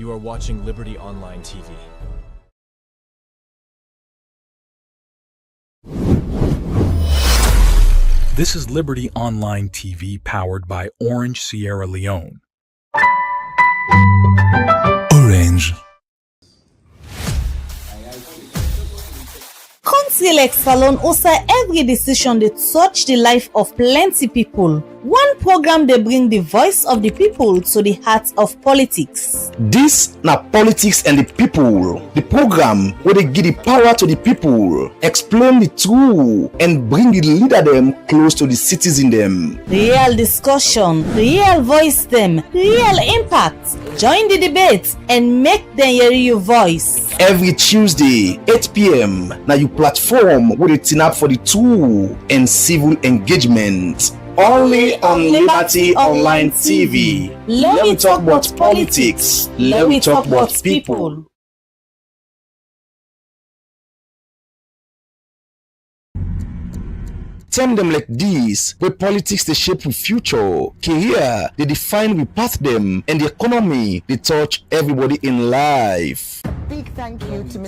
You are watching Liberty Online TV. This is Liberty Online TV powered by Orange Sierra Leone. Orange. Council like Salon also every decision they touch the life of plenty people. One program they bring the voice of the people to the heart of politics. This na politics and the people. The program where they give the power to the people, explain the truth, and bring the leader them close to the citizen them. Real discussion, real voice them, real impact. Join the debate and make them hear your voice. Every Tuesday, 8 p.m. na you platform where they turn up for the truth and civil engagement. Only on Liberty Online TV. Let me talk about politics. Let me talk about people. Term them like this, where politics they shape the future, career they define we path them, and the economy they touch everybody in life. Big thank you to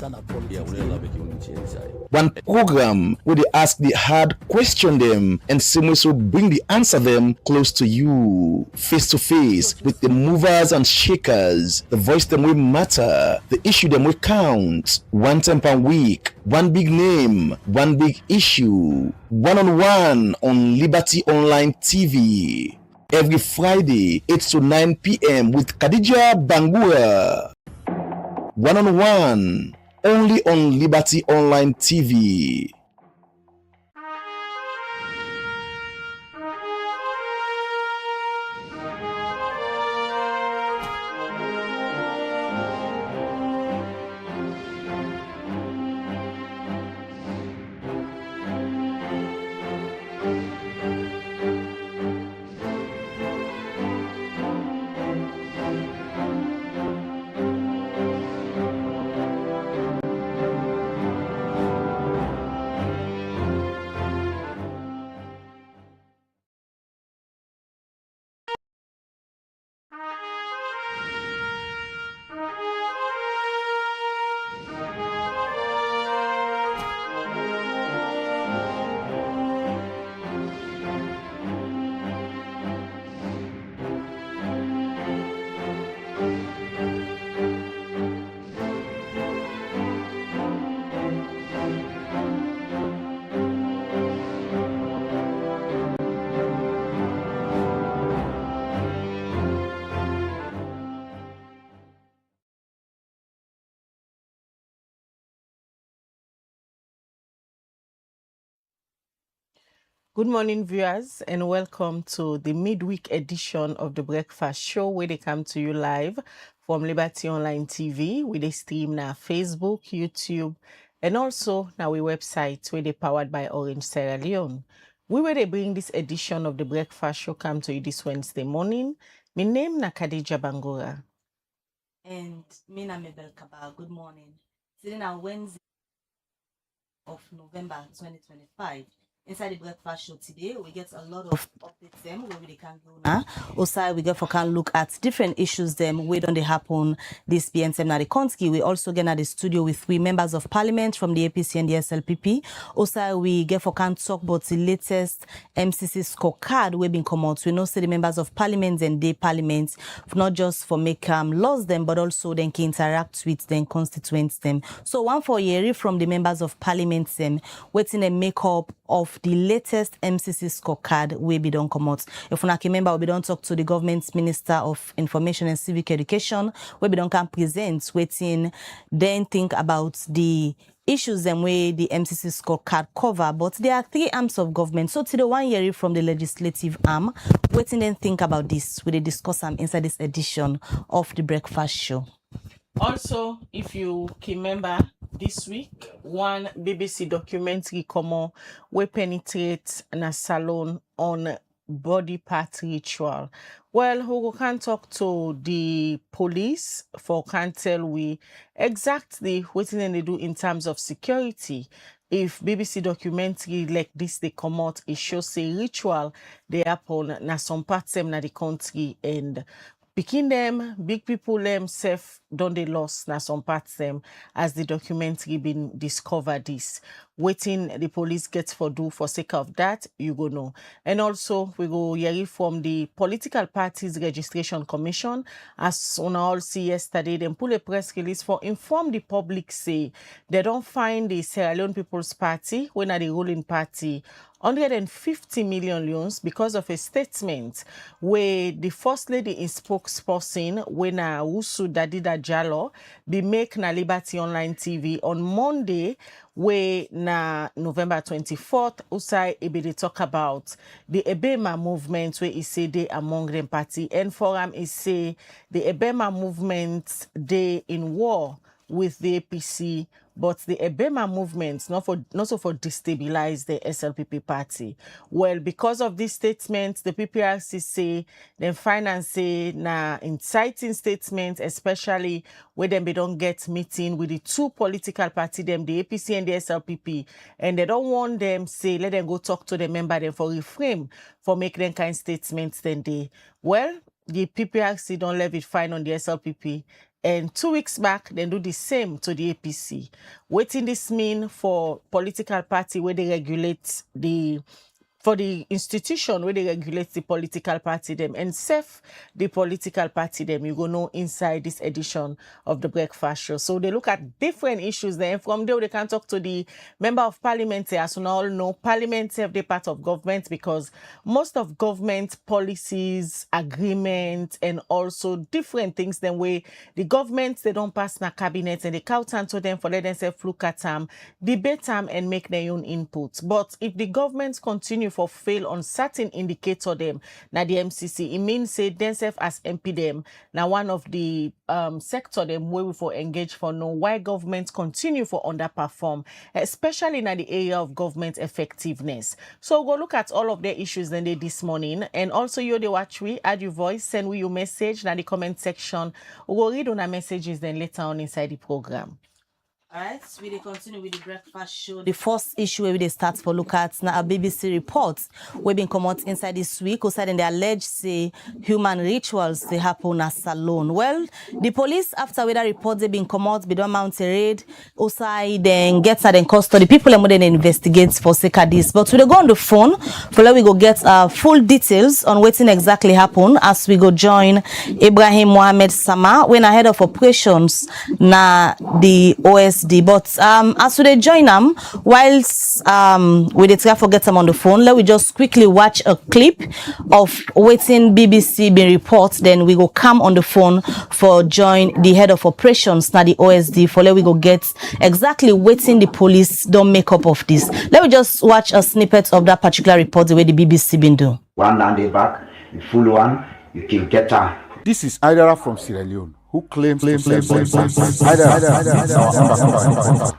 One program where they ask the hard question them and same so bring the answer them close to you, face to face with the movers and shakers, the voice them will matter, the issue them will count. One time per week, one big name, one big issue, one-on-one on Liberty Online TV. Every Friday, 8 to 9 p.m. with Khadija Bangura. One-on-one, only on Liberty Online TV. Good morning, viewers, and welcome to the midweek edition of the Breakfast Show, where they come to you live from Liberty Online TV, with a stream now Facebook, YouTube, and also now our website, where they powered by Orange Sierra Leone. We where they bring this edition of the Breakfast Show come to you this Wednesday morning. My name na Khadija Bangura. And me na Mabel Kaba. Good morning. Sitting on Wednesday of November 2025. Inside the Breakfast Show today, we get a lot of updates them where we can go now. Also, we get for can look at different issues them where don't they happen this BNSM na the country. We also get at the studio with 3 members of parliament from the APC and the SLPP. Also, we get for can talk about the latest MCC Scorecard we been come out. We know say the members of parliament and the parliament not just for make laws them, but also then can interact with them constituents them. So one for year from the members of parliament them waiting a makeup of the latest MCC Scorecard we be don't come out. If you not remember, we don't talk to the government's Minister of Information and Civic Education, we be don't can present waiting then think about the issues them way the MCC Scorecard cover, but there are 3 arms of government. So to the 1 year from the legislative arm, waiting then think about this. We discuss them inside this edition of the Breakfast Show. Also, if you can remember, this week, one BBC documentary come on, we penetrate in a salon on body part ritual. Well, we can talk to the police for can tell we exactly what they do in terms of security. If BBC documentary like this they come out, it shows a ritual they happen na some parts them na the country, and picking them, big people themselves don't they lost now some parts them as the documentary been discovered this. Waiting the police gets for do for sake of that, you go know. And also we go hear from the Political Parties Registration Commission. As on all see yesterday, them pull a press release for inform the public say they don't find the Sierra Leone People's Party, when are the ruling party, 150 million loans because of a statement where the First Lady in spokesperson when Usu Dadida Jalo be make na Liberty Online TV on Monday where na November 24th Usai Ebe they talk about the Ebema movement where he say they among them party and for him he say the Ebema movement they in war with the APC, but the Ebema movement not so for destabilize the SLPP party. Well, because of this statement, the PPRC say them finance say na inciting statement, especially where them they don't get meeting with the two political party, them the APC and the SLPP, and they don't want them say let them go talk to the member them for reframe for make them kind statements. Then they the PPRC don't leave it fine on the SLPP. And 2 weeks back, they do the same to the APC. Waiting this mean for political party where they regulate for the institution where they regulate the political party them and safe the political party them, you go know inside this edition of the breakfast show. So they look at different issues there. From there, they can talk to the member of parliament. As we all know, parliament have the part of government because most of government policies, agreements, and also different things then where the government, they don't pass na cabinet and they count to them for let themselves look at them, debate them and make their own input. But if the government continue for fail on certain indicator them na the MCC, it means say themselves as MP them now one of the sector them where we for engage for know why government continue for underperform, especially in the area of government effectiveness. So go look at all of the issues then they this morning, and also you the watch we add your voice, send we your message in the comment section. We will read on our messages then later on inside the program. All right, we dey continue with the breakfast show. The first issue where we dey start for look at now a BBC report we been come out inside this week. Outside and they allege say human rituals they happen at salon. Well, the police after with that report they been come out, be don't mount a raid. Outside then get at in custody people and then investigate for sake of this. But we dey go on the phone for let we go get full details on what exactly happened as we go join Ibrahim Mohammed Sama when ahead of operations na the OSD. But as we join them, whilst we dey try forget them on the phone, let we just quickly watch a clip of waiting BBC been report. Then we go come on the phone for join the head of operations na the OSD for let we go get exactly waiting the police don't make up of this. Let me just watch a snippet of that particular report the way the BBC been do. One down the back, the full one, you can get her. This is Idara from Sierra Leone, who claims to Idara,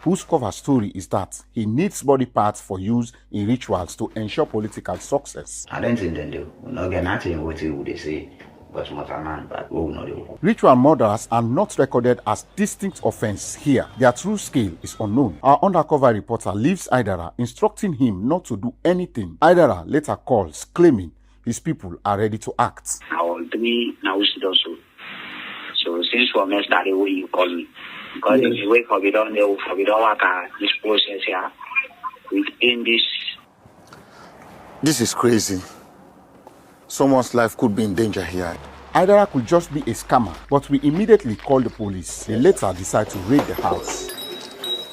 whose cover story is that he needs body parts for use in rituals to ensure political success. I don't think they do. We're not getting nothing what they say. But man, but we will not do. Ritual murders are not recorded as distinct offense here. Their true scale is unknown. Our undercover reporter leaves Idara, instructing him not to do anything. Idara later calls, claiming his people are ready to act. So since we met started, what you call me? Because if you wait for we don't work this process here within this. This is crazy. Someone's life could be in danger here. Idara could just be a scammer, but we immediately called the police. They later decide to raid the house.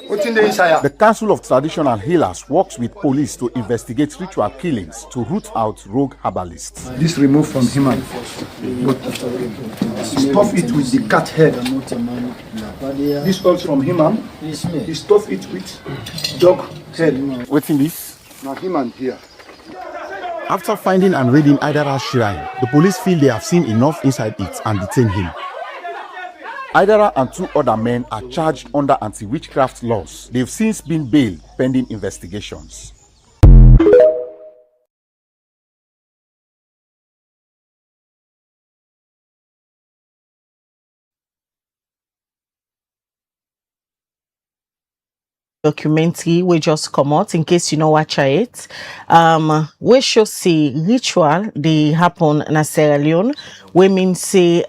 What's in the inside? The Council of Traditional Healers works with police to investigate ritual killings to root out rogue herbalists. This removed from human, but stuff it with the cat head. This also from human. He stuff it with dog head. What's in this? Now human here. After finding and raiding Idara's shrine, the police feel they have seen enough inside it and detain him. Idara and two other men are charged under anti-witchcraft laws. They've since been bailed pending investigations. documentary we just come out in case you know watch it. We should see ritual they happen in Sierra Leone. We mean say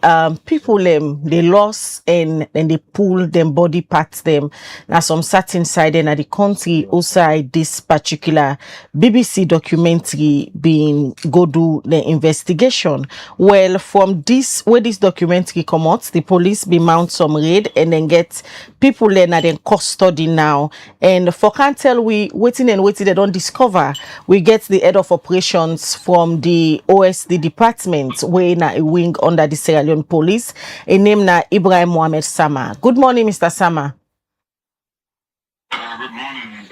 people them they lost and then they pull them body parts them. Now some certain side in the country outside this particular BBC documentary being go do the investigation. Well, from this where this documentary come out, the police be mount some raid and then get people then are in custody now. And for can't tell we waiting and waiting they don't discover. We get the head of operations from the OSD department where na a wing under the Sierra Leone police. A name na Ibrahim Mohamed Sama. Good morning, Mr. Sama. Good morning.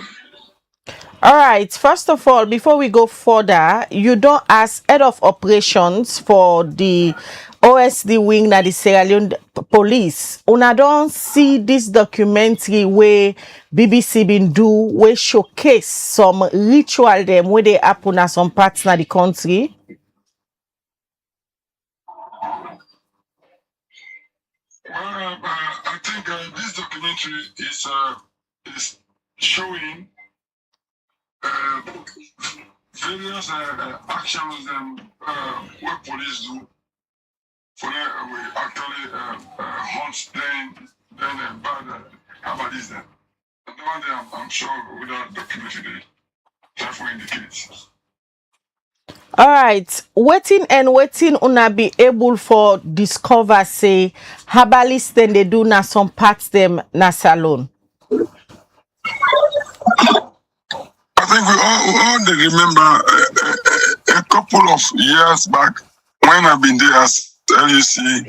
All right. First of all, before we go further, you don't ask head of operations for the OSD wing na the Sierra Leone police. Una don't see this documentary where BBC been do where showcase some ritual them where they happen at some parts na the country. Well, I think this documentary is showing various actions what police do for them. We actually hunt them, then bad abalis them. And the one day I'm sure without documentary, that will indicate. All right, waiting una be able for discover say herbalist then they do na some parts them na salon. I think we all they remember a couple of years back when I've been there as LUC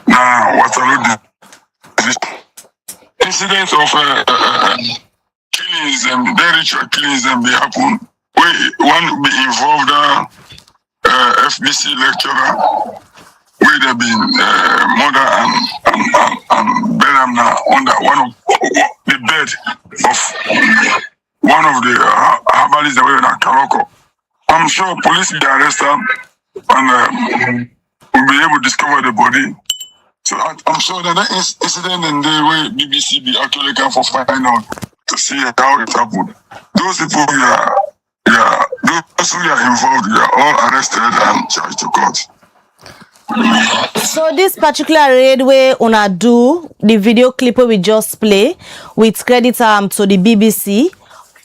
Waterloo. Incidents of killings and very ritual killings and they happen. One be involved FBC lecturer where they been murder and buried them under one of the bed of one of the herbalists that were in Karoko. I'm sure police will be arrested and will be able to discover the body. So I'm sure that incident and the way BBC be actually come for find out to see how it happened. Those people those who are involved, they are all arrested and charged to court. So this particular raid where una do the video clip we just play with credit to the BBC.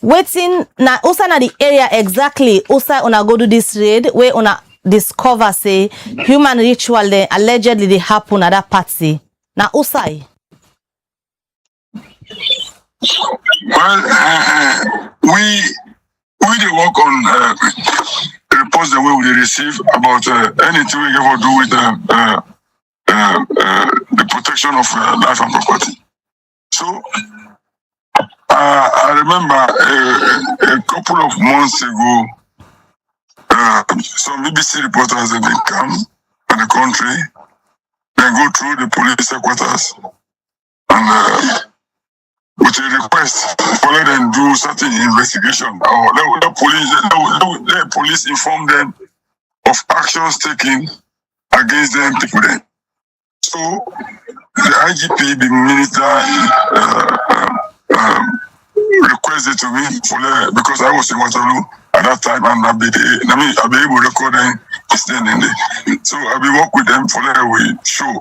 Waiting na also na the area exactly also una go do this raid where una discover say human ritual they allegedly they happen at that party. Na usai. Well, we dey work on reports that we will receive about anything we ever do with the protection of life and property. So I remember a couple of months ago, some BBC reporters they come in the country, then go through the police headquarters and with a request for them to do certain investigation or let the police inform them of actions taken against them people then. So the IGP, the minister, requested to me for because I was in Waterloo at that time and I'll be able to record them in there. So I'll be work with them for we show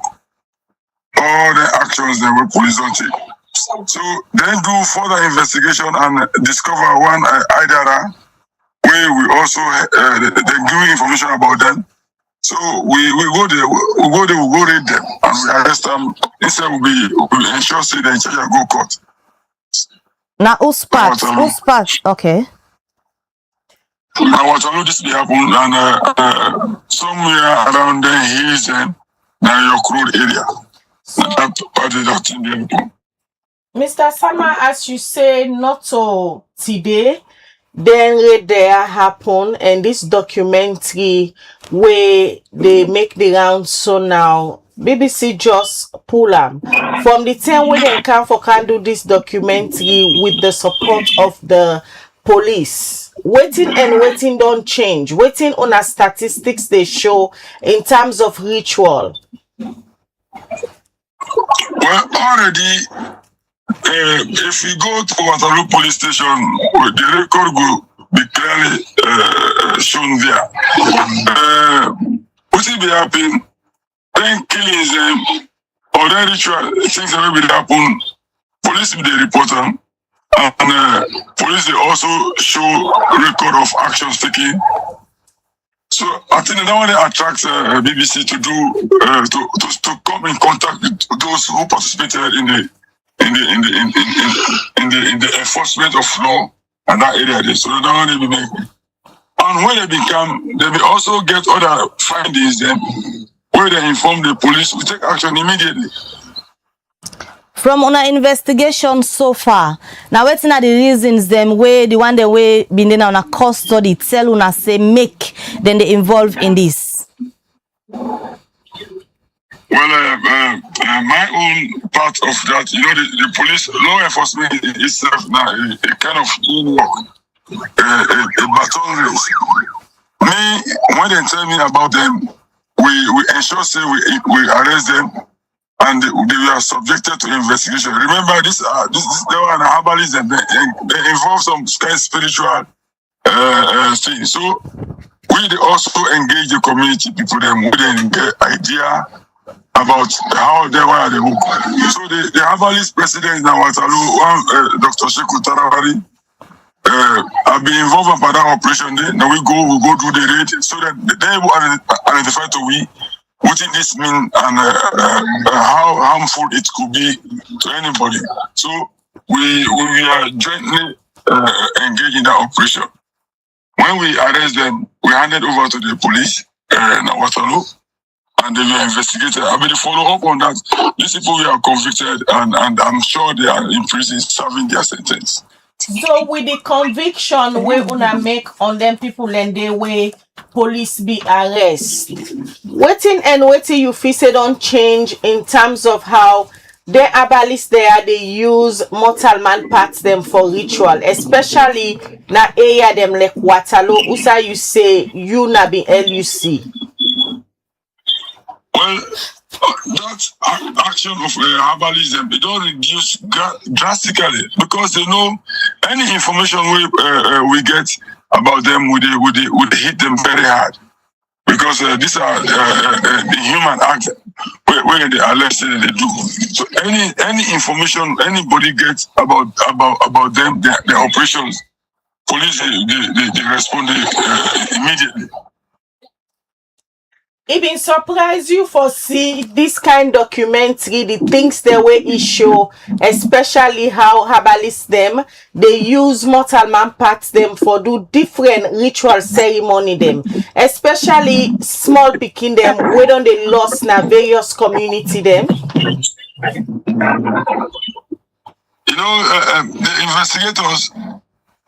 all the actions that we police don't take. So then do further investigation and discover one Idara where we also they give information about them. So we go there, we go read them and we arrest them. Instead we ensure say they in charge of go court. Now who's part? Okay. Now Waterloo this be happen and somewhere around the hills and now your road area. That part of that thing. Mr. Sama, as you say, not so today, then there happen, and this documentary where they make the round so now BBC just pull them from the time when they can do this documentary with the support of the police. Waiting and waiting don't change. Waiting on our statistics they show in terms of ritual. Well, already If we go to Waterloo police station, the record will be clearly shown there. What will be happening? Then killings or then ritual things that will be happen. Police will be report them, and police they also show record of actions taken. So I think that one attracts BBC to do to come in contact with those who participated in the enforcement of law and that area. So that one they be make. And when they become, they will also get other findings then where they inform the police to take action immediately. From our investigation so far, now what's not the reasons them where the one that way been in on a custody tell una say make then they involved in this? Well, my own part of that, you know, the police law enforcement itself now a kind of teamwork, a baton race. Me, when they tell me about them, we ensure say we arrest them. And they were subjected to investigation. Remember, this they were herbalism. They involve some kind of spiritual things. So we also engage the community people. Then we then get idea about how they were the hook. So the herbalist president now, Waterloo, Dr. Sheku Tarawari, have been involved in that operation. Now we go do the raid so that they will identify to we. What did this mean and how harmful it could be to anybody? So we are jointly engaged in that operation. When we arrest them, we hand it over to the police in Waterloo, and they were investigated. I mean, follow up on that. These people were convicted, and I'm sure they are in prison serving their sentence. So with the conviction we una make on them people and the way police be arrest, waiting and waiting you feel say don't change in terms of how the abolish there they use mortal man parts them for ritual, especially na area them like Waterloo. Usa you say you na be LUC. Well, that action of herbalism, they don't reduce drastically because they know any information we get about them would hit them very hard because these are the human acts where they allege that they do. So any information anybody gets about them, their operations, police they respond immediately. It been surprise you for see this kind documentary, the things they way it show, especially how herbalists them, they use mortal man parts them for do different ritual ceremony them, especially small picking them, where don't they lost na various community them. You know, the investigators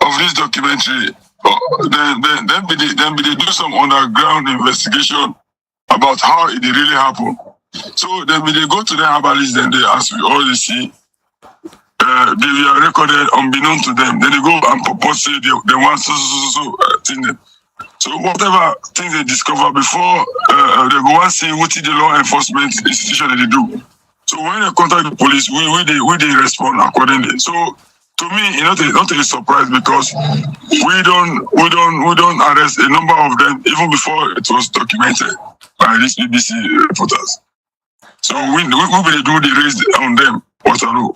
of this documentary, they do some underground investigation about how it really happened. So then when they go to the herbalists, then they, as we already see, they are recorded unbeknown to them. Then they go and purpose say they want thing. So whatever things they discover before, they go and see what the law enforcement institution that they do. So when they contact the police, we respond accordingly. So to me, not a surprise because we don't arrest a number of them even before it was documented by these BBC reporters. So we do the raise on them, Waterloo.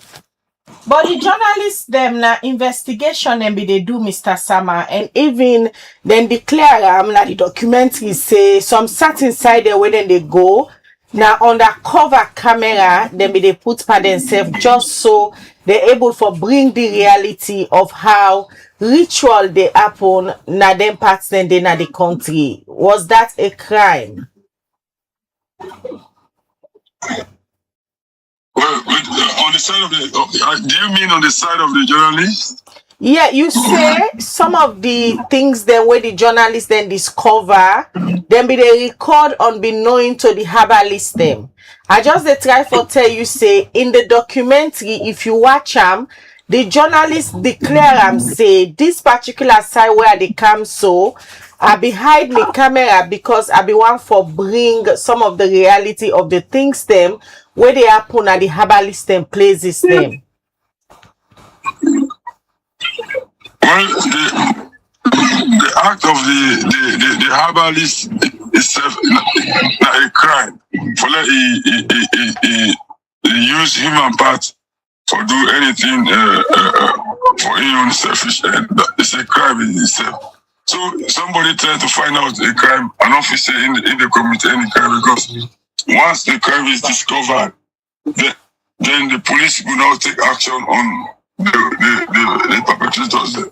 But the journalists them na investigation them be they do, Mr. Sama, and even then declare na the documentary say some certain side there where then they go now undercover camera then be they put by themselves just so they're able to bring the reality of how ritual they happen na them parts then they na the country. Was that a crime? Well, on the side of the, do you mean on the side of the journalist? Yeah, you say some of the things then where the journalists then discover, then be they record unbeknown to the herbalist them. I just they try for tell you say in the documentary, if you watch them, the journalists declare say this particular side where they come so I be hide me camera because I be want for bring some of the reality of the things them where they happen at the herbalist them places them. well, the act of the herbalist itself not a crime. For like he use human parts for do anything for his own selfish end. It's a crime in itself. So somebody try to find out a crime, an officer in the committee any crime, because once the crime is discovered, then the police will now take action on the perpetrators there.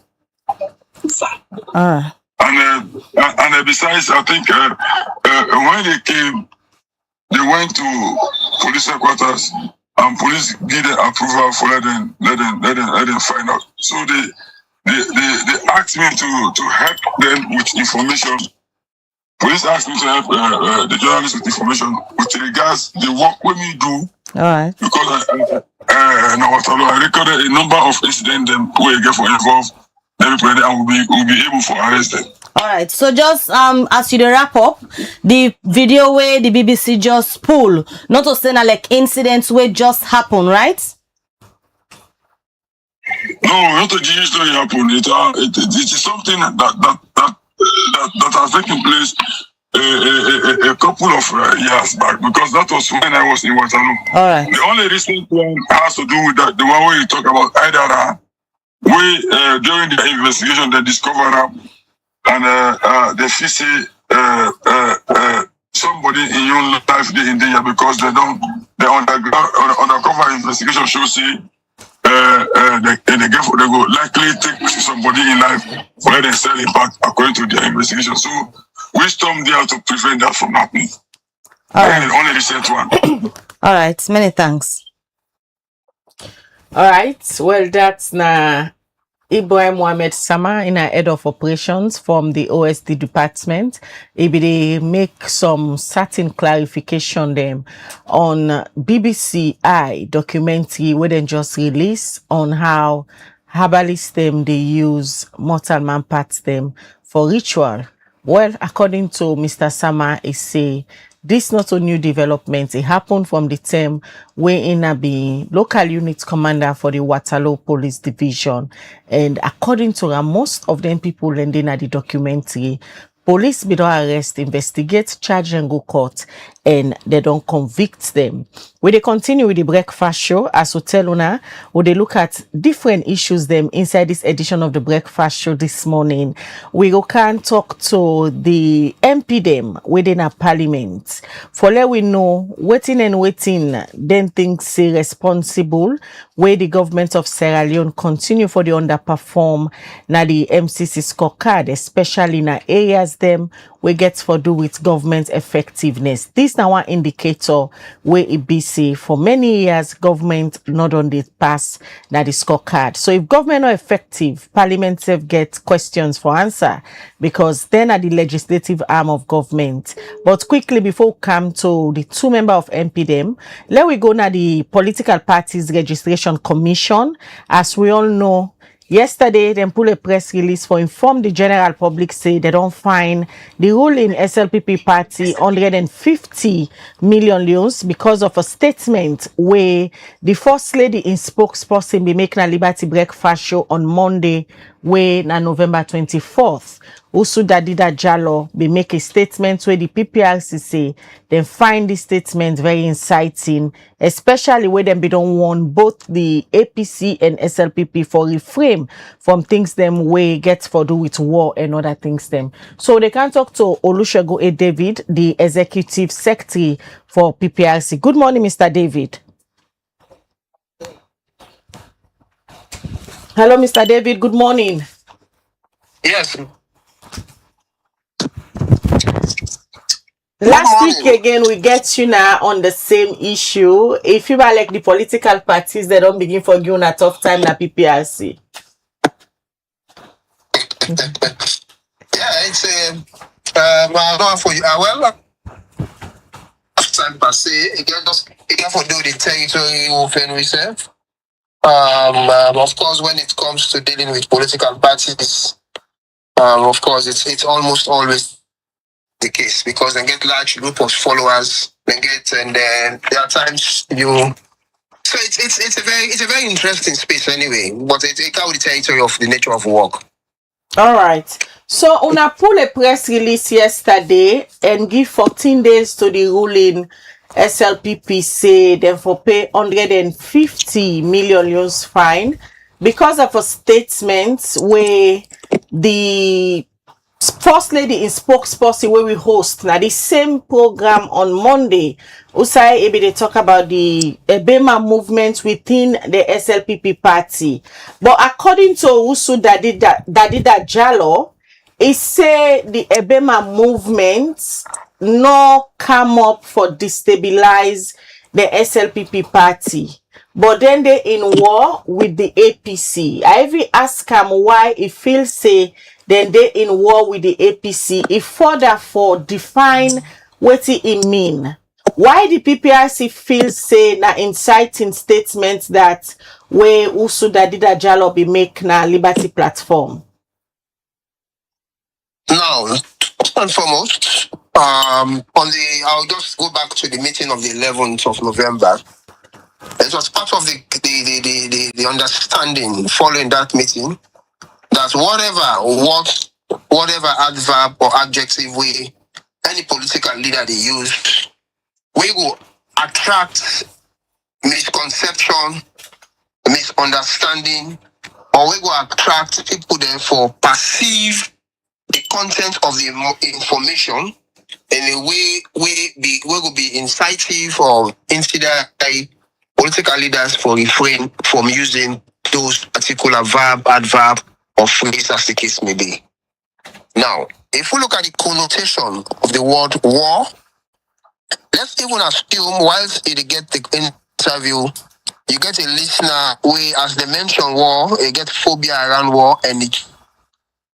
And besides, I think when they came, they went to police headquarters and police give them approval for let them find out. So they asked me to help them with information. Police asked me to help the journalists with information with regards the work when we do. All right. Because I recorded a number of incidents where you get for involved. Everybody and will be able to arrest them. All right. So just as you wrap up, the video where the BBC just pull, not to say like incidents where just happen, right? No, not a GE story happen. It is something that has taken place a couple of years back, because that was when I was in Waterloo. All right. The only recent one has to do with that, the one where you talk about Idara. During the investigation, they discovered her, and they see somebody in your life they in danger because the undercover investigation shows they go likely take somebody in life where they sell it back according to their investigation. So we stormed there to prevent that from happening. All right. The only recent one. All right. Many thanks. All right. Well, that's Ibrahim Mohamed Sama in our head of operations from the OSD department. They make some certain clarification them on BBC I documentary where they just release on how herbalists them they use mortal man parts them for ritual. Well, according to Mr. Sama, he say this not a new development. It happened from the time when in be local unit commander for the Waterloo Police Division. And according to her, most of them people landing at the documentary, police be don't arrest, investigate, charge and go court, and they don't convict them. We they continue with the breakfast show as we tell una, we they look at different issues them inside this edition of the breakfast show this morning. We go can talk to the MP them within a parliament for let we know waiting and waiting then things say responsible where the government of Sierra Leone continue for the underperform na the MCC scorecard, especially in areas them we get for do with government effectiveness. This now one indicator where it be say for many years government not on the pass that the scorecard. So if government are effective, parliament have get questions for answer because then are the legislative arm of government. But quickly before we come to the two member of MPDM, let we go now the political parties registration commission. As we all know, yesterday, they put a press release for inform the general public say they don't find the ruling SLPP party 150 million loans because of a statement where the first lady in spokesperson be making a Liberty breakfast show on Monday, where na November 24th. Usu Dadida Jallo be make a statement where the PPRC say they find this statement very inciting, especially where them be don't want both the APC and SLPP for refrain from things them way gets for do with war and other things them. So they can talk to Olusegun A. David, the executive secretary for PPRC. Good morning, Mr. David. Hello, Mr. David. Good morning. Yes. Last week again, we get you now on the same issue. If you are like the political parties, they don't begin for you in a tough time na PPRC. Yeah, it's well, for you. Well, time per se, again for do the territory open reserve. Of course, when it comes to dealing with political parties, of course, it's almost always the case because they get large group of followers. And then there are times you So it's a very interesting space anyway, but it carry the territory of the nature of work. All right. So una pull a press release yesterday and give 14 days to the ruling SLPP say them for pay 150 million euros fine because of a statement where the First Lady in spokesperson where we host now the same program on Monday. Usai Ebe they talk about the Ebema movement within the SLPP party. But according to Usu Dadida Jalo, he say the Ebema movement no come up for destabilize the SLPP party. But then they in war with the APC. I even ask him why he feels say then they in war with the APC. He further for define what it mean. Why the PPRC feels say na inciting statements that where Usuda Dida Jalo be make na Liberty Platform? Now, first and foremost, I'll just go back to the meeting of the 11th of November. It was part of the understanding following that meeting that whatever adverb or adjective any political leader they use, we will attract misconception, misunderstanding, or we will attract people therefore perceive the content of the information in a way we will be incisive or insider political leaders for refrain from using those particular verb, adverb, or phrase as the case may be. Now, if we look at the connotation of the word war, let's even assume whilst you get the interview, you get a listener where as they mention war, you get phobia around war and it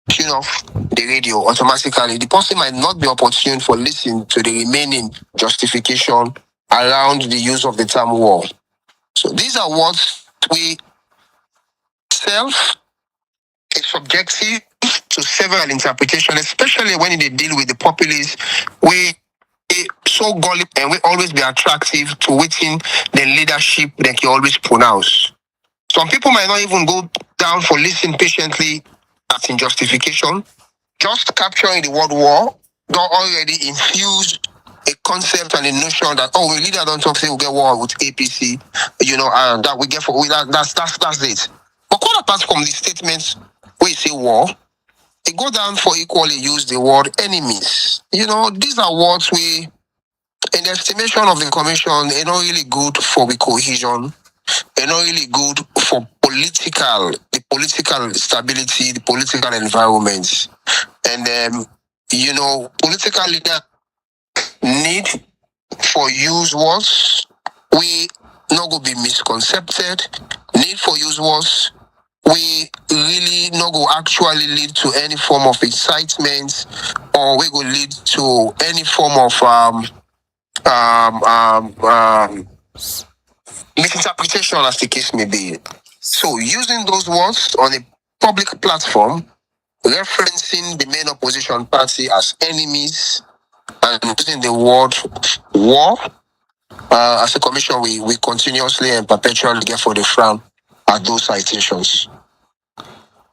tune off the radio automatically. The person might not be opportune for listening to the remaining justification around the use of the term war. So these are words we self is subjective to several interpretations, especially when they deal with the populace. We so gullible and we always be attractive to waiting the leadership that you always pronounce. Some people might not even go down for listening patiently as in justification. Just capturing the word war don't already infuse a concept and a notion that we leader don't talk say we get war with APC, and that we get for that's it. But quite apart from the statements where you say war, they go down for equally use the word enemies. These are words we, in the estimation of the commission, they're not really good for the cohesion. They're not really good for the political stability, the political environment. And political leaders need for use words we not go be misconcepted. Need for use words we really not go actually lead to any form of excitement, or we go lead to any form of misinterpretation as the case may be. So using those words on a public platform, referencing the main opposition party as enemies, and using the word war, as a commission, we continuously and perpetually get for the frown at those citations.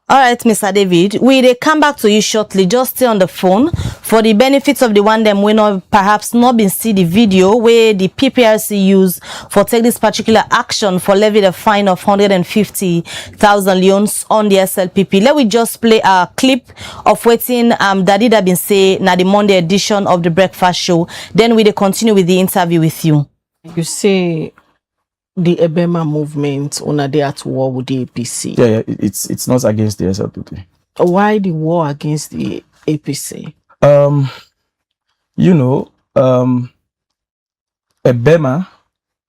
All right, Mr. David, we come back to you shortly. Just stay on the phone for the benefits of the one them we not perhaps not been see the video where the PPRC use for take this particular action for levy the fine of 150,000 leons on the SLPP. Let we just play a clip of waiting Daddy that been say na the Monday edition of the breakfast show. Then we continue with the interview with you. You say the Ebema movement on a day at war with the APC. Yeah, it's not against the SLPP. Why the war against the APC? Ebema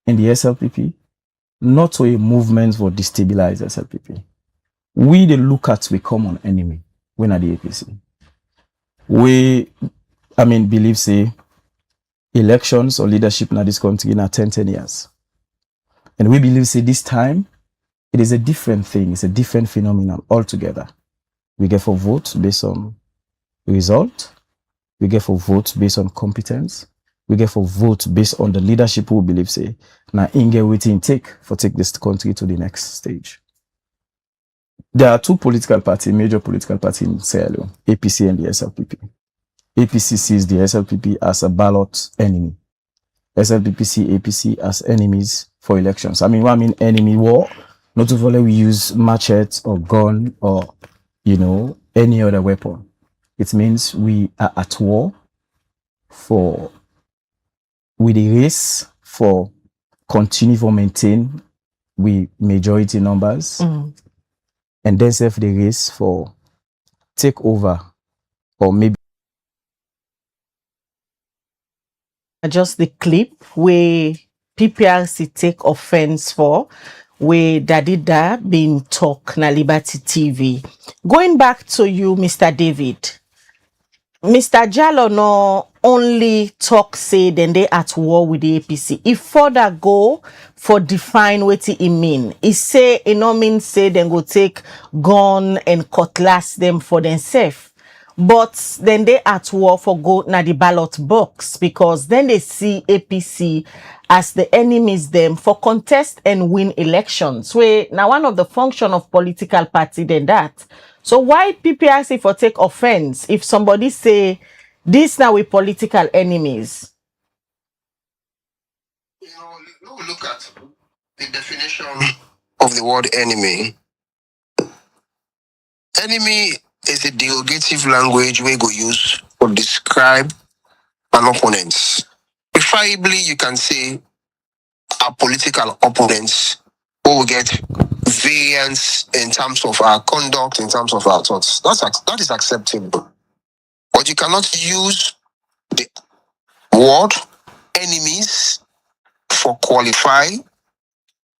and the SLPP, not to a movement for destabilize SLPP. We the look at we common enemy when at the APC. We believe say elections or leadership in this country in 10 years. And we believe, say, this time, it is a different thing. It's a different phenomenon altogether. We get for votes based on result. We get for votes based on competence. we get for vote based on the leadership who believe say now in get waiting take this country to the next stage. There are two major political parties in Sierra Leone, APC and the SLPP. APC sees the SLPP as a ballot enemy. SLPP see APC as enemies for elections. I mean enemy war, not only we use machete or gun or, any other weapon. It means we are at war with the race for continue to maintain we majority numbers, and then serve the race for take over or maybe just the clip where PPRC take offense for where Dadida been talk na Liberty TV. Going back to you, Mr. David. Mr. Jallo no only talk say then they at war with the APC. If further go for define what it mean. He say it no mean say then go take gun and cutlass them for themselves. But then they at war for go na the ballot box because then they see APC as the enemies them for contest and win elections. Where now one of the function of political party than that. So why PPRC for take offense if somebody say this now we political enemies? Look at the definition of the word enemy. Enemy is a derogative language we go use to describe an opponent. Preferably, you can say our political opponents who will get variance in terms of our conduct, in terms of our thoughts. That is acceptable. But you cannot use the word enemies for qualify,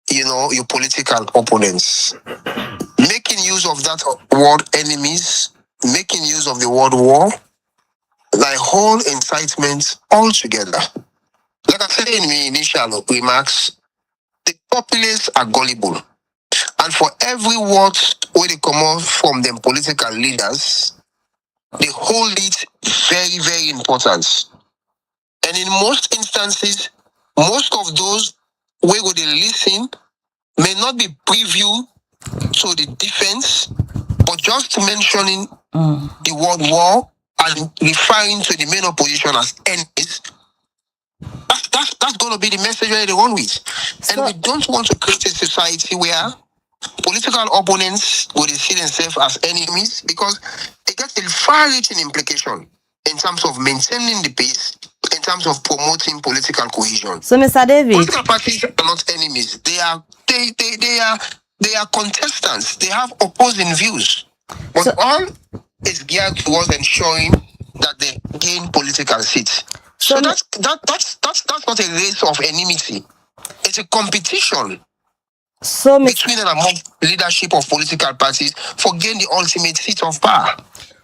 your political opponents. Making use of that word enemies, making use of the word war, like whole incitement altogether. Like I said in my initial remarks, the populace are gullible. And for every word where they come out from them political leaders, they hold it very, very important. And in most instances, most of those where they listen may not be preview to the defense, but just mentioning the word war and referring to the main opposition as enemies. That's going to be the message where they run with. And we don't want to create a society where political opponents will see themselves as enemies because it gets a far-reaching implication in terms of maintaining the peace, in terms of promoting political cohesion. So, Mr. David, political parties are not enemies. They are contestants. They have opposing views, but all is geared towards ensuring that they gain political seats. So that's not a race of enmity. It's a competition between and among leadership of political parties for gain the ultimate seat of power.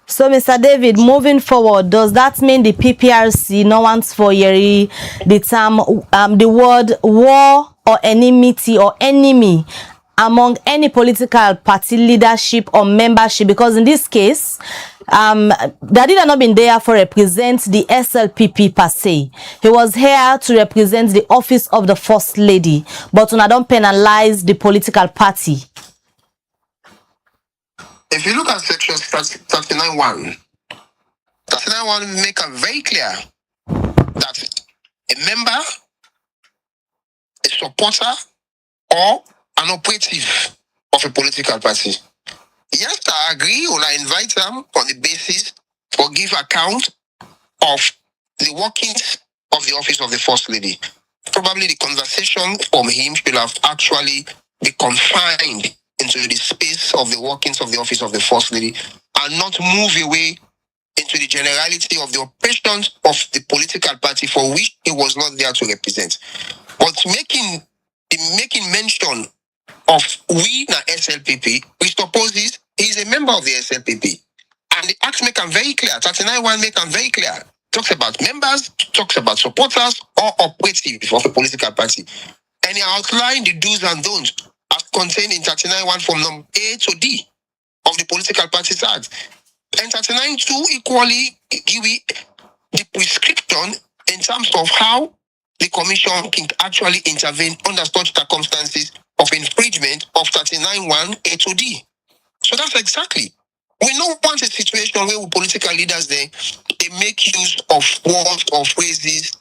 So, Mr. David, moving forward, does that mean the PPRC no wants for Yeri the term, the word war or enmity or enemy among any political party leadership or membership? Because in this case, Daddy had not been there for represent the SLPP per se. He was here to represent the office of the First Lady, but when I don't penalize the political party. If you look at section 39.1, 39.1 make it very clear that a member, a supporter, or an operative of a political party. Yes, I agree, when I invite them on the basis for give account of the workings of the office of the First Lady. Probably the conversation from him should have actually been confined into the space of the workings of the office of the First Lady and not move away into the generality of the operations of the political party for which he was not there to represent. But making mention of we na SLPP, which supposes he's a member of the SLPP. And the act make them very clear, 39.1 make them very clear. Talks about members, talks about supporters or operatives of a political party. And he outlined the do's and don'ts as contained in 39.1 from number A to D of the Political Parties Act. And 39.2 equally give the prescription in terms of how the commission can actually intervene under such circumstances of infringement of 39(1) A to D. So that's exactly. We don't want a situation where political leaders they make use of words or phrases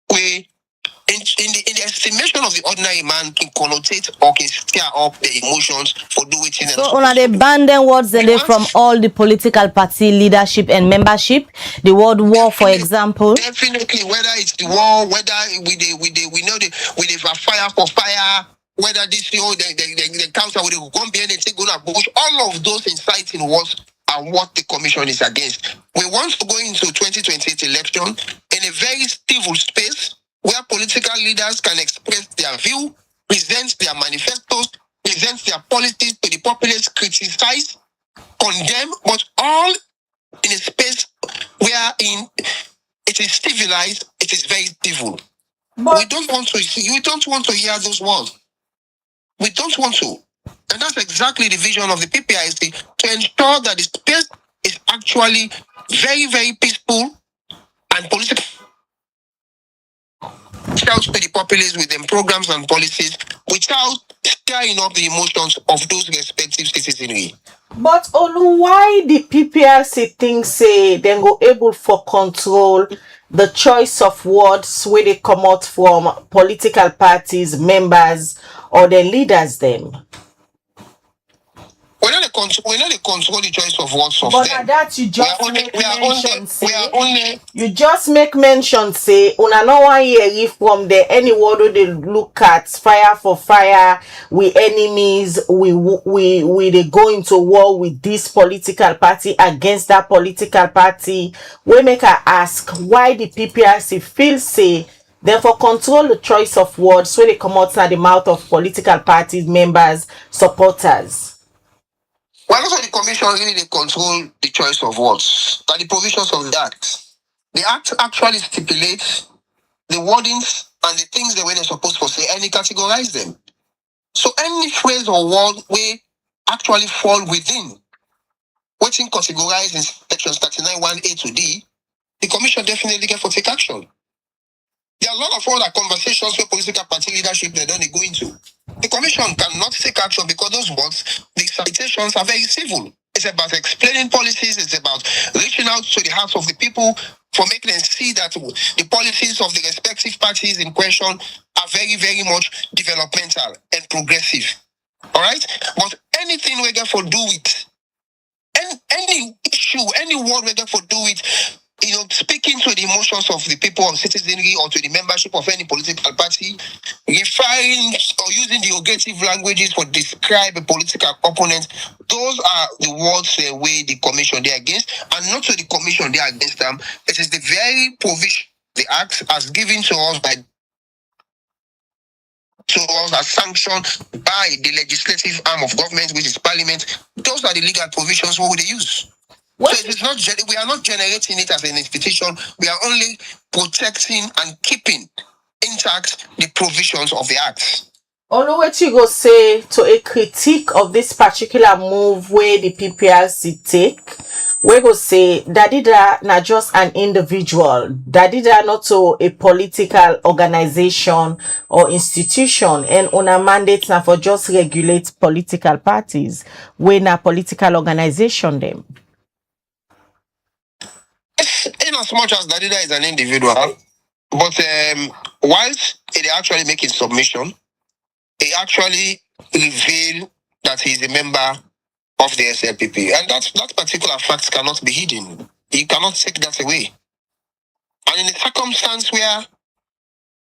where in the estimation of the ordinary man can connotate or can stir up the emotions for doing it. So on the abandoned words and they from all the political party leadership and membership, the word war, for example. Definitely, whether it's the war, whether we know the fire for fire, whether this the council with the gun behind anything going to bush, all of those inciting words are what the commission is against. We want to go into 2028 election in a very civil space where political leaders can express their view, present their manifestos, present their policies to the populace, criticize, condemn, but all in a space wherein it is civilized, it is very civil. But we don't want to hear those words. We don't want to. And that's exactly the vision of the PPIC, to ensure that the space is actually very, very peaceful and political. Shout to the populace with them programs and policies without stirring up the emotions of those respective citizenry. But why the PPRC think say then go able for control the choice of words where they come out from political parties, members, or their leaders them? We're not the control the choice of words of but them. That you just make mention say you just make mention say una no one hear from the any word they look at fire for fire, we enemies, we they go into war with this political party against that political party. We make her ask why the PPRC feel say therefore control the choice of words when they come outside the mouth of political parties, members, supporters. Well, also the commission really they control the choice of words and the provisions of the act. The act actually stipulates the wordings and the things the way they're supposed to say and they categorize them. So any phrase or word will actually fall within what's in categorized in sections 39(1) A to D, the commission definitely get for take action. There are a lot of other conversations where political party leadership they don't go into. The commission cannot take action because those words, the citations are very civil. It's about explaining policies. It's about reaching out to the hearts of the people for making them see that the policies of the respective parties in question are very, very much developmental and progressive. All right? But anything we get for do it, any issue, any word we get for do it, speaking to the emotions of the people of citizenry or to the membership of any political party, referring or using derogative languages for describe a political opponent, those are the words where the commission they against, and not to the commission they against them. It is the very provision the act has given to us by as sanctioned by the legislative arm of government, which is parliament. Those are the legal provisions we would use. So it is not. We are not generating it as an institution. We are only protecting and keeping intact the provisions of the act. Only what you go say to a critique of this particular move where the PPRC take, we go say Dadida not just an individual, Dadida not to a political organization or institution, and on a mandate now for just regulate political parties when a political organization them. In as much as Dadida is an individual, but whilst it actually making submission, he actually reveal that he is a member of the SLPP, and that particular fact cannot be hidden. You cannot take that away. And in a circumstance where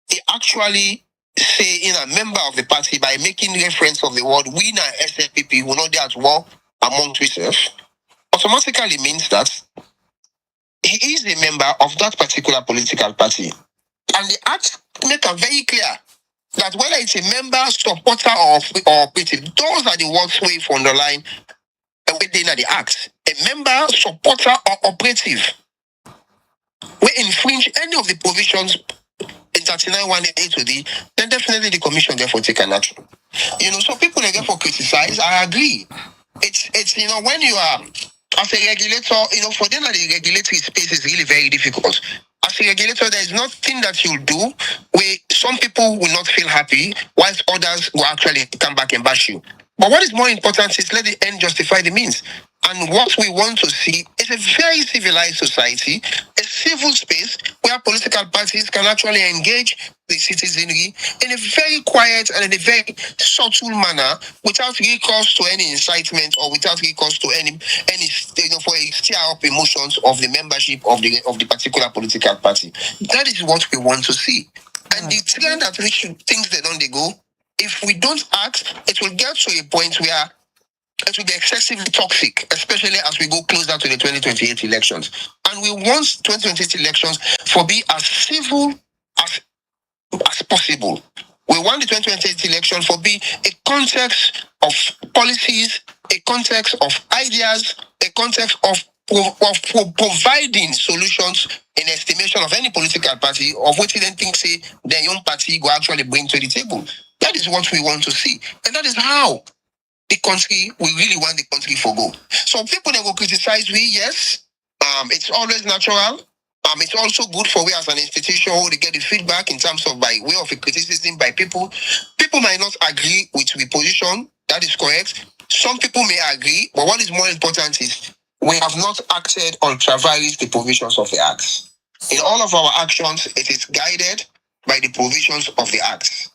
he actually say in a member of the party by making reference of the word we na SLPP will not be at war amongst ourselves, automatically means that he is a member of that particular political party. And the act make it very clear that whether it's a member, supporter, or operative, those are the words we underline within the act. A member, supporter, or operative will infringe any of the provisions in 39(1) A to D, then definitely the commission therefore take an action. So people they get for criticize, I agree. It's when you are as a regulator, for them the regulatory space is really very difficult. As a regulator, there is nothing that you'll do where some people will not feel happy, whilst others will actually come back and bash you. But what is more important is let the end justify the means. And what we want to see is a very civilized society, a civil space where political parties can actually engage the citizenry in a very quiet and in a very subtle manner, without recourse to any incitement or without recourse to any for a stir up emotions of the membership of the particular political party. That is what we want to see. And the trend at which things they don't go, if we don't act, it will get to a point where it will be excessively toxic, especially as we go closer to the 2028 elections. And we want 2028 elections to be as civil as possible. We want the 2028 election to be a context of policies, a context of ideas, a context of providing solutions in estimation of any political party, of which they think say their own party will actually bring to the table. That is what we want to see. And that is how the country, we really want the country to go. So people that will criticize we, yes, it's always natural. It's also good for we as an institution to get the feedback in terms of by way of a criticism by people. People might not agree with the position, that is correct. Some people may agree, but what is more important is we have not acted or traversed the provisions of the Acts. In all of our actions, it is guided by the provisions of the Acts.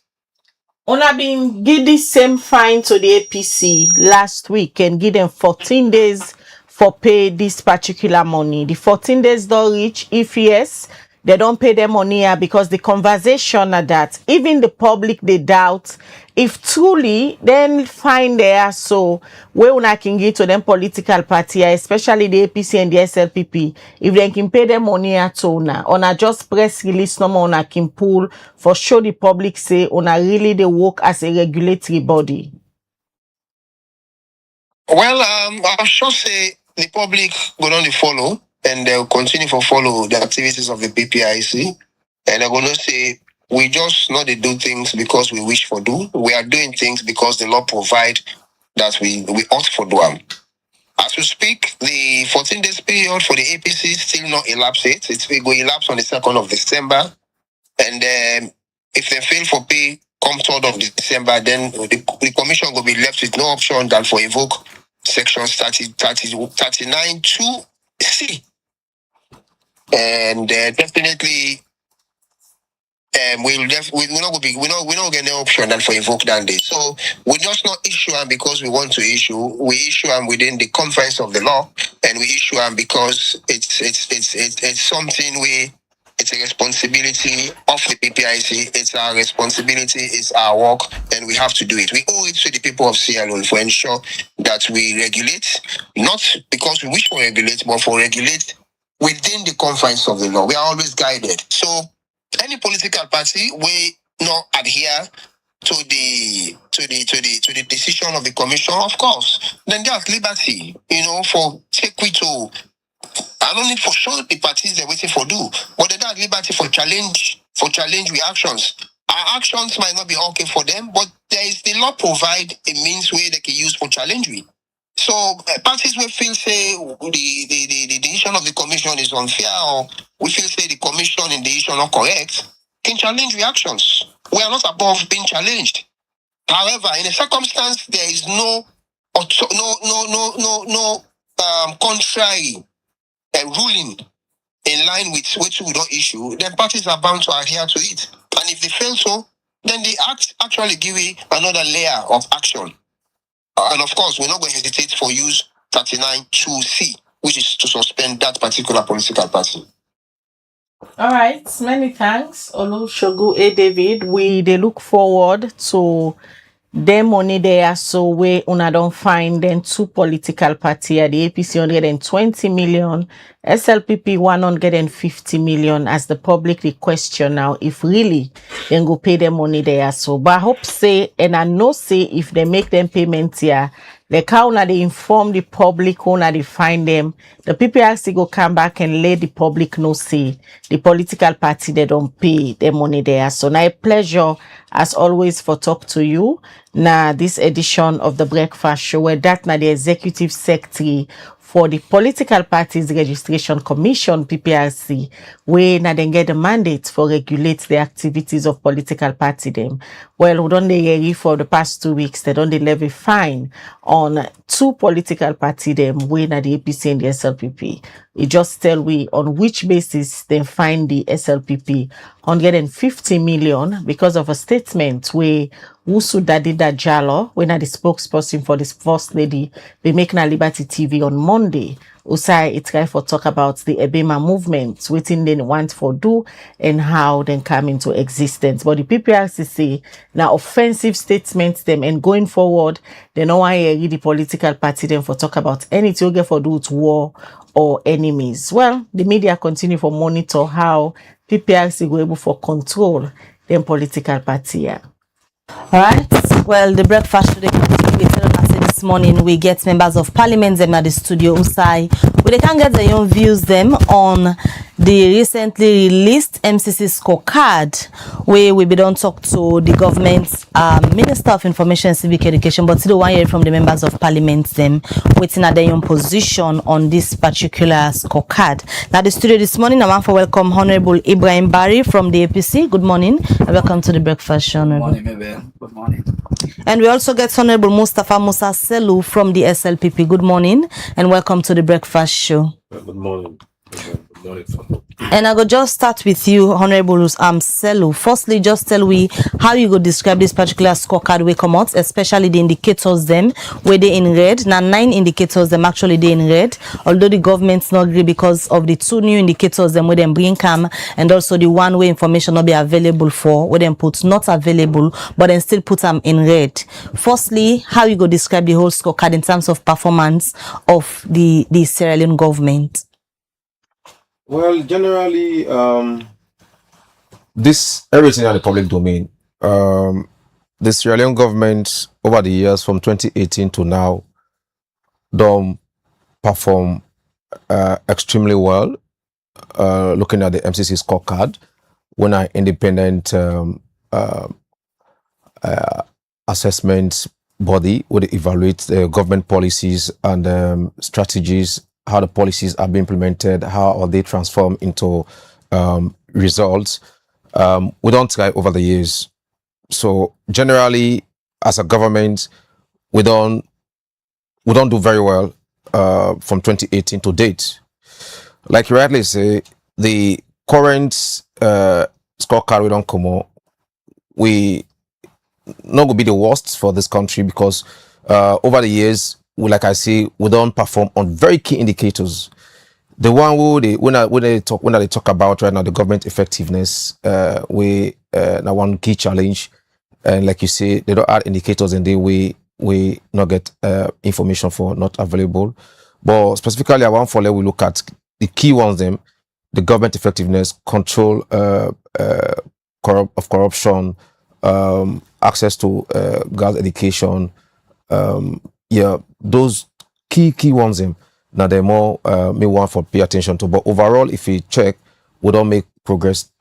Una been give the same fine to the APC last week and give them 14 days for pay this particular money. The 14 days don't reach. If yes, they don't pay their money because the conversation are that even the public, they doubt if truly then fine there. So where una can get to them political party, especially the APC and the SLPP, if they can pay their money at una, una just press release no more, una can pull for show the public say una really they work as a regulatory body. Well, I should say the public go on to follow and they'll continue to follow the activities of the PPIC. And they're going to say, we just not do things because we wish for do. We are doing things because the law provide that we ought for do them. As we speak, the 14 days period for the APC still not elapsed. It will go elapse on the 2nd of December. And if they fail for pay come 3rd of December, then the commission will be left with no option than for invoke sections 39 to C. And definitely we're not getting an option than for invoke that day. So we just not issue them because we want to issue. We issue them within the confines of the law, and we issue them because it's something it's a responsibility of the PPIC. It's our responsibility, it's our work, and we have to do it. We owe it to the people of Sierra Leone for ensure that we regulate, not because we wish to regulate, but for regulate within the confines of the law. We are always guided. So any political party we not adhere to the decision of the commission, of course, then there's liberty, for take we to. I don't need for sure the parties they're waiting for do, but they have liberty for challenge reactions. Our actions might not be okay for them, but there is the law provide a means where they can use for challenge. So parties will feel say the decision of the commission is unfair, or we feel say the commission in the decision not correct, can challenge reactions. We are not above being challenged. However, in a circumstance there is no contrary ruling in line with which we don't issue, then parties are bound to adhere to it. And if they fail so, then they actually give it another layer of action. And of course, we're not going to hesitate for use 39 2C, which is to suspend that particular political party. All right, many thanks, Olusogun A. David. They look forward to their money there, so we una don't find then two political party at the APC 120 million, SLPP 150 million as the public question now if really then go pay them money there. So but I hope say and I know say if they make them payments here, like how now they inform the public, how now they find them, the people actually go come back and let the public know say the political party they don't pay their money there. So now a pleasure as always for talk to you. Now this edition of the Breakfast Show where that now the executive secretary for the Political Parties Registration Commission, PPRC, where na then get the mandate for regulate the activities of political party them. Well, we don't they for the past 2 weeks, they don't levy fine on 2 political party them, where na the APC and the SLPP. It just tell we on which basis they find the SLPP 150 million because of a statement where Wusu Dadida Jalo, when are the spokesperson for this first lady, they make na Liberty TV on Monday. Usai it try for talk about the Ebema movement, waiting they want for do and how then come into existence. But the PPRC say now offensive statements them and going forward, they know why read the political party them for talk about anything get for do with war or enemies. Well, the media continue for monitor how PPRC go able for control them political party. Yeah. All right. Well, the breakfast today this morning we get members of parliament them at the studio Usai. We can get their own views them on the recently released MCC Scorecard, where we don't talk to the government's Minister of Information and Civic Education, but still one hear from the members of parliament them waiting at their own position on this particular scorecard. Now the studio this morning, I want to welcome Honorable Ibrahim Barry from the APC. Good morning and welcome to the breakfast show. Good morning, Mabel. Good morning. And we also get Honorable Mustafa Musa Selu from the SLPP. Good morning and welcome to the breakfast show. Good morning. Good morning. And I go just start with you, Honorable Selu. Firstly, just tell we how you go describe this particular scorecard we come out, especially the indicators them where they in red. Now 9 indicators them actually they in red, although the government's not agree because of the 2 new indicators them where them bring come and also the one way information not be available for where them put not available but then still put them in red. Firstly, how you go describe the whole scorecard in terms of performance of the Sierra Leone government? Well, generally, this everything in the public domain. The Sierra Leone government over the years from 2018 to now don't perform extremely well. Looking at the MCC scorecard, when an independent assessment body would evaluate the government policies and strategies, how the policies are being implemented, how are they transformed into results. We don't try over the years. So generally, as a government, we don't do very well from 2018 to date. Like you rightly say, the current scorecard we don't come on, we not going to be the worst for this country because over the years, like I say, we don't perform on very key indicators. The one when they talk about right now the government effectiveness, we now one key challenge, and like you say, they don't add indicators and we not get information for not available. But specifically, I want for we look at the key ones them, the government effectiveness, control of corruption, access to girls' education. Yeah, those key ones them. Now they're more may want for pay attention to. But overall, if you check, we don't make progress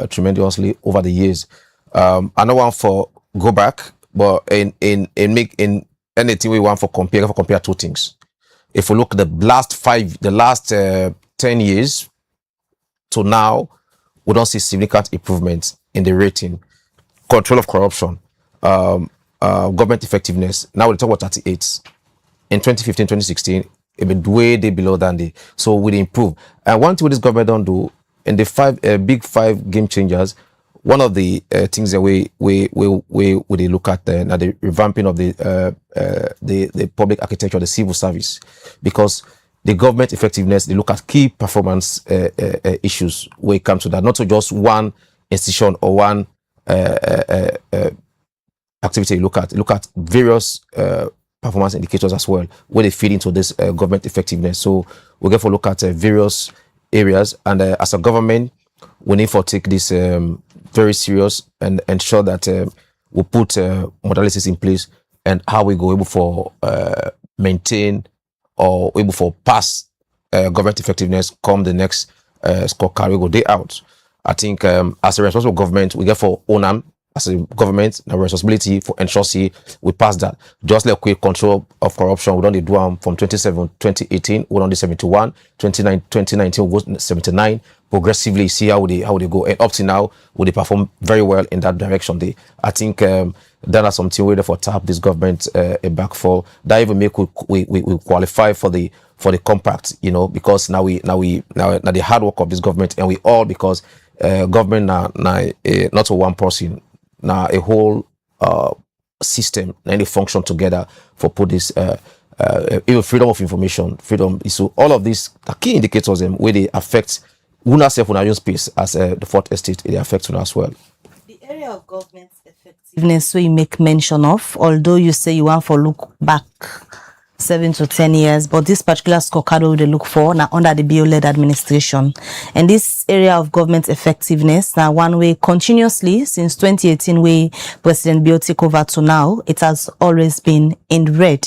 tremendously over the years. I don't want for go back, but in anything we want for compare 2 things. If we look at the last 10 years to now, we don't see significant improvements in the rating, control of corruption, government effectiveness. Now we talk about 38. In 2015, 2016, it been way below than they. So we improve. And one thing this government don't do in the big 5 game changers. One of the things that we look at now the revamping of the public architecture, the civil service, because the government effectiveness they look at key performance issues when it comes to that, not to just one institution or one activity. Look at various performance indicators as well, where they feed into this government effectiveness. So we get to look at various areas, and as a government, we need to take this very serious and ensure that we put modalities in place and how we go able for maintain or able for pass government effectiveness come the next scorecard we go day out. I think as a responsible government, we get for own them as a government, our responsibility for ensure see we pass that. Just like quick control of corruption, we don't do them from 2018, we don't do 71, 2019 we go 79. Progressively see how they go, and up to now will they perform very well in that direction. I think that are something waiting for tap this government a back for that even make we qualify for the compact, you know, because now the hard work of this government, and we all because government now not to one person, now a whole system and they function together for put this even freedom of information, freedom. So all of these are key indicators where they affect una self on space as the fourth estate, it affects una as well. The area of government effectiveness so you make mention of, although you say you want for look back 7 to 10 years, but this particular scorecard they look for now under the BO-led administration. And this area of government effectiveness now one way continuously since 2018 way President BO take over to now, it has always been in red.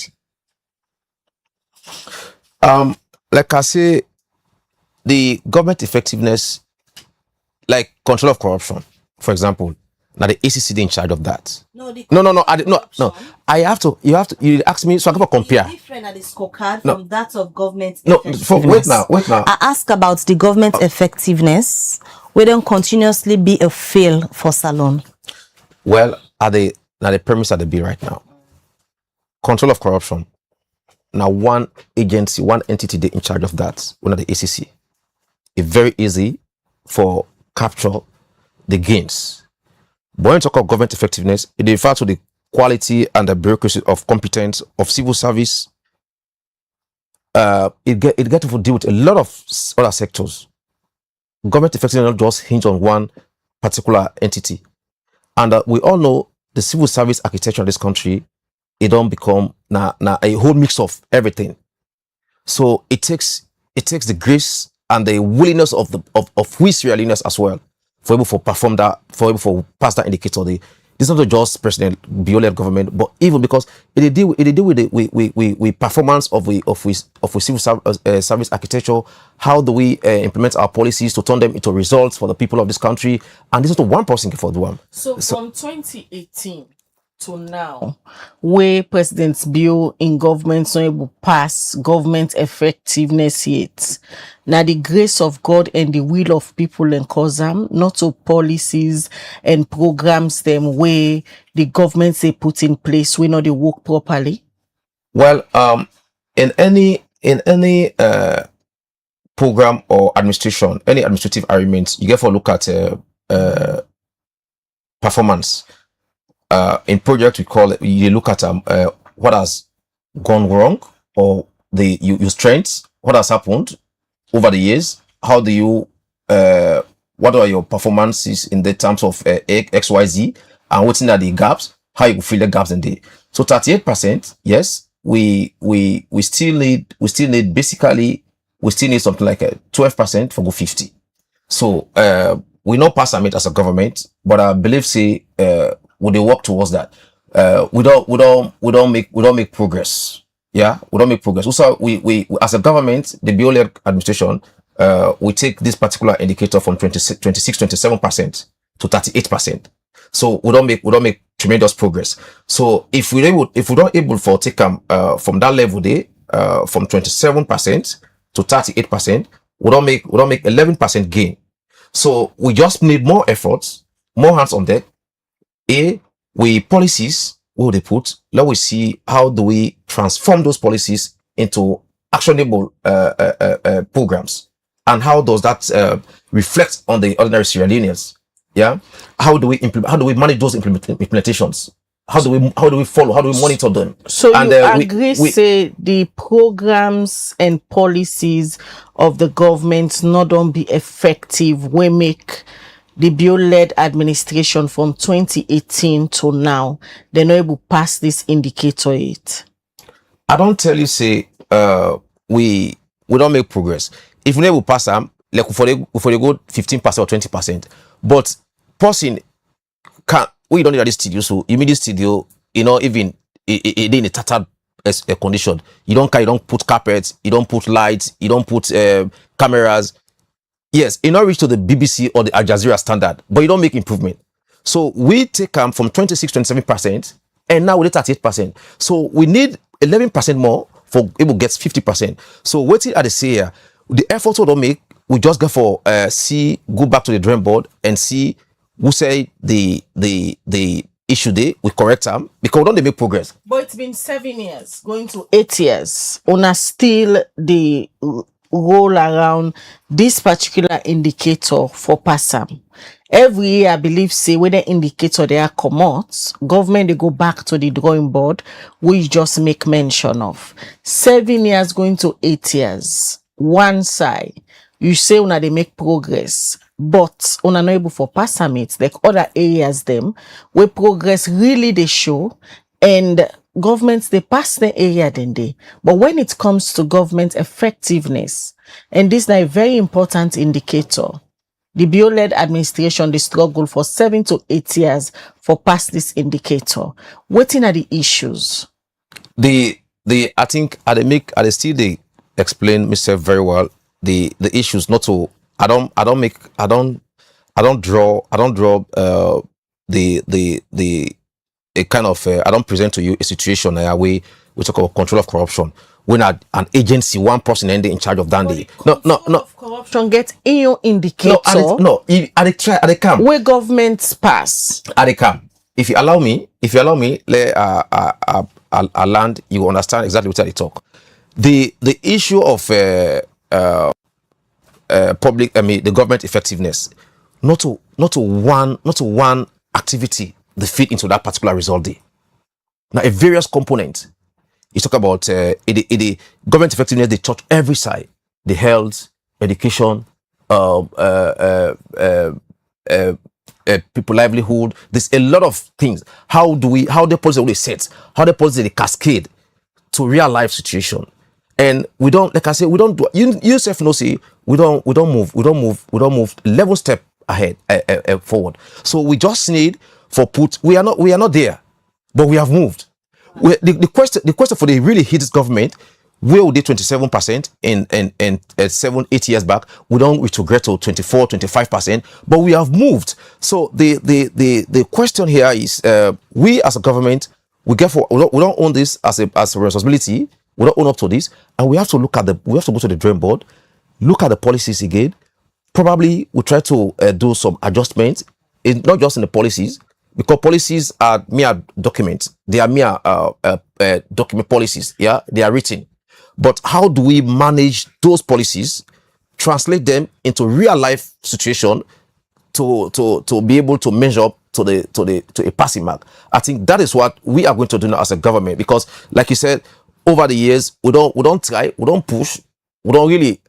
Like I say, the government effectiveness, like control of corruption, for example, now the ACC in charge of that. No. I have to. You ask me, so I can compare. Different at the scorecard from that of government. No, wait now. I ask about the government effectiveness. We don't continuously be a fail for Salon. Well, the premise at the B right now. Control of corruption. Now one agency, one entity they in charge of that. One of the ACC. It's very easy for capture the gains. But when you talk about government effectiveness, it refers to the quality and the bureaucracy of competence of civil service. It get to deal with a lot of other sectors. Government effectiveness not just hinge on one particular entity. And we all know the civil service architecture in this country, it don't become a whole mix of everything. So it takes the grace and the willingness of we Sierra Leoneans as well for able to perform that, for able to pass that indicator. This is not just President BO-led government, but even because it deal with the performance of civil service architecture. How do we implement our policies to turn them into results for the people of this country? And this is not one person for the one. So from 2018 to now, where President BO in government not able to pass government effectiveness yet. Now the grace of God and the will of people and cause them, not to policies and programs them where the government they put in place we know they work properly. Well, in any program or administration, any administrative arrangements, you get for look at performance. In project we call it, you look at what has gone wrong or your strengths, what has happened over the years. How do you what are your performances in the terms of XYZ, and what's in the gaps, how you fill the gaps in there. So 38%, yes, we still need basically we still need something like 12% for go 50. So we not pass it as a government, but I believe say would they work towards that? We don't make progress. Yeah, we don't make progress. Also, we as a government, the BO-led administration, we take this particular indicator from 27% to 38%. So we don't make tremendous progress. So if we don't able to take from that level there, from 27% to 38%, we don't make 11% gain. So we just need more efforts, more hands on deck. We policies, what they put, let we see how do we transform those policies into actionable programs, and how does that reflect on the ordinary Sierra Leoneans? Yeah, how do we implement? How do we manage those implementations? How do we follow? How do we monitor them? So and, you agree, say the programs and policies of the government not don't be effective. We make the BO-led administration from 2018 to now, they're not able to pass this indicator yet. I don't tell you say we don't make progress. If we never pass them, like for they go 15% or 20%, but person can we don't need at this studio, so you mean this studio, you know, even in a tattered condition, you don't put carpets, you don't put lights, you don't put cameras. Yes, it not reach to the BBC or the Al Jazeera standard, but you don't make improvement. So we take them from 26, 27%, and now we're at 38%. So we need 11% more for able gets 50%. So waiting at the say here, the effort we don't make, we just go for go back to the drawing board and see who say the issue there, we correct them because we don't make progress. But it's been 7 years, going to 8 years. Una still the roll around this particular indicator for PASAM. Every year, I believe, say, when the indicator they are come out, government, they go back to the drawing board, we just make mention of. 7 years going to 8 years. One side, you say una they make progress, but una not able for PASAM it, like other areas them, where progress really they show, and governments, they pass the area then they. But when it comes to government effectiveness, and this is a very important indicator, the bio-led administration, the struggle for 7 to 8 years for pass this indicator. What are the issues? I think I still they explain myself very well. The issues not to I don't draw a kind of I don't present to you a situation where we talk about control of corruption. When an agency, one person ending in charge of Dandy. No. Corruption get in your indicator. I come. Where governments pass. I come. If you allow me, let I land. You understand exactly what I talk. The issue of the government effectiveness, not to one activity they fit into that particular result day. Now a various component. You talk about the government effectiveness, they touch every side, the health, education, people livelihood. There's a lot of things. How the policy always sets, how the policy they cascade to real life situation. And we don't, like I say, we don't do you self know see, we don't move level step ahead forward. So we just need for we are not there, but we have moved. The question for the really hit this government, where we did 27% in 7-8 years back, we don't retrogress to 24-25%, but we have moved. So the question here is we as a government, we don't own this as a responsibility. We don't own up to this, and we have to go to the drawing board, look at the policies again. Probably we try to do some adjustments, not just in the policies, because policies are mere documents. They are mere document policies. Yeah, they are written. But how do we manage those policies, translate them into real life situation to be able to measure up to a passing mark? I think that is what we are going to do now as a government, because, like you said, over the years we don't try, we don't push, we don't really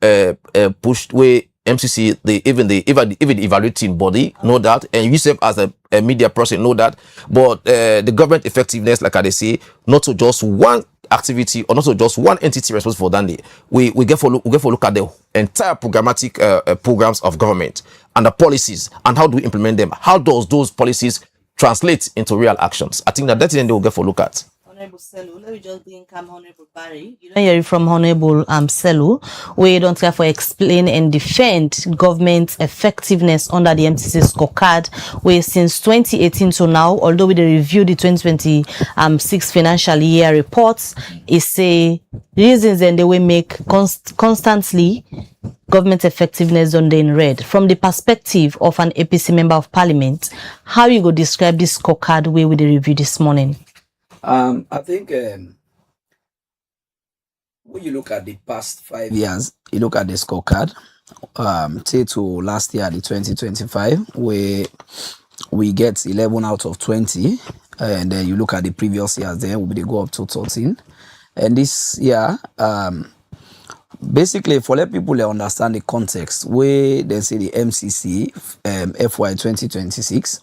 push where MCC, even the evaluating body know that, and yourself as a media person know that. But the government effectiveness, like I say, not to just one activity or not to just one entity responsible for that. We get for look at the entire programmatic programs of government and the policies, and how do we implement them? How does those policies translate into real actions? I think that's the end they will get for look at. Honorable Selu, let me just bring come Honorable Barry. You don't hear it from Honorable Selu, where you don't care for explain and defend government effectiveness under the MCC scorecard, where since 2018 to now, although we review the 2026 financial year reports, it say reasons and they will make constantly government effectiveness on the in red. From the perspective of an APC member of parliament, how you go describe this scorecard where we review this morning? I think when you look at the past 5 years, you look at the scorecard, say to last year, the 2025, where we get 11 out of 20, and then you look at the previous years, then we go up to 13. And this year, basically, for let people understand the context, where they say the MCC FY 2026,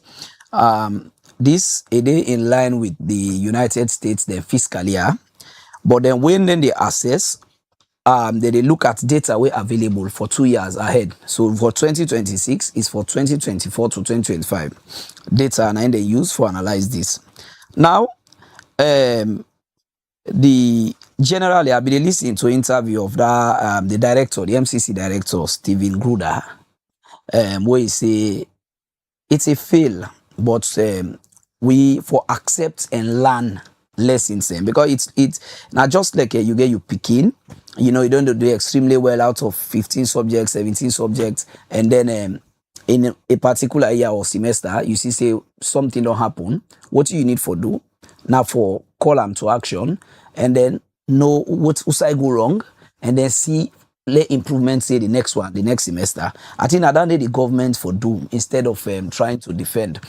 this is in line with the United States, their fiscal year. But then when they assess, they look at data we available for 2 years ahead. So for 2026 is for 2024 to 2025 data, and then they use for analyze this. Now, generally I've been listening to interview of that the director, the MCC director, Stephen Gruder, where he say it's a fail but we for accept and learn lessons because it's not just like you get your picking, you know, you don't do extremely well out of 15 subjects, 17 subjects, and then in a particular year or semester, you see say something don't happen. What do you need for do? Now for call them to action, and then know what I go wrong, and then see let improvement say the next one, the next semester. I think I don't need the government for do instead of trying to defend.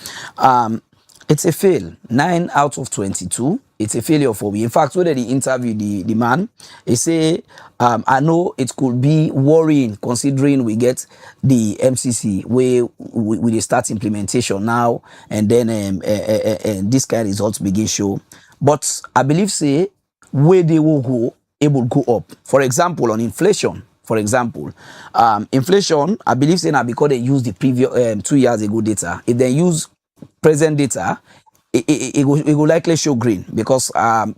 It's a fail. 9 out of 22. It's a failure for me. In fact, when they interview the man, he say, I know it could be worrying considering we get the MCC where we start implementation now, and then this kind of results begin show. But I believe say where they will go able go up. For example, on inflation. For example, inflation, I believe say now because they use the previous 2 years ago data. If they use present data, it will likely show green because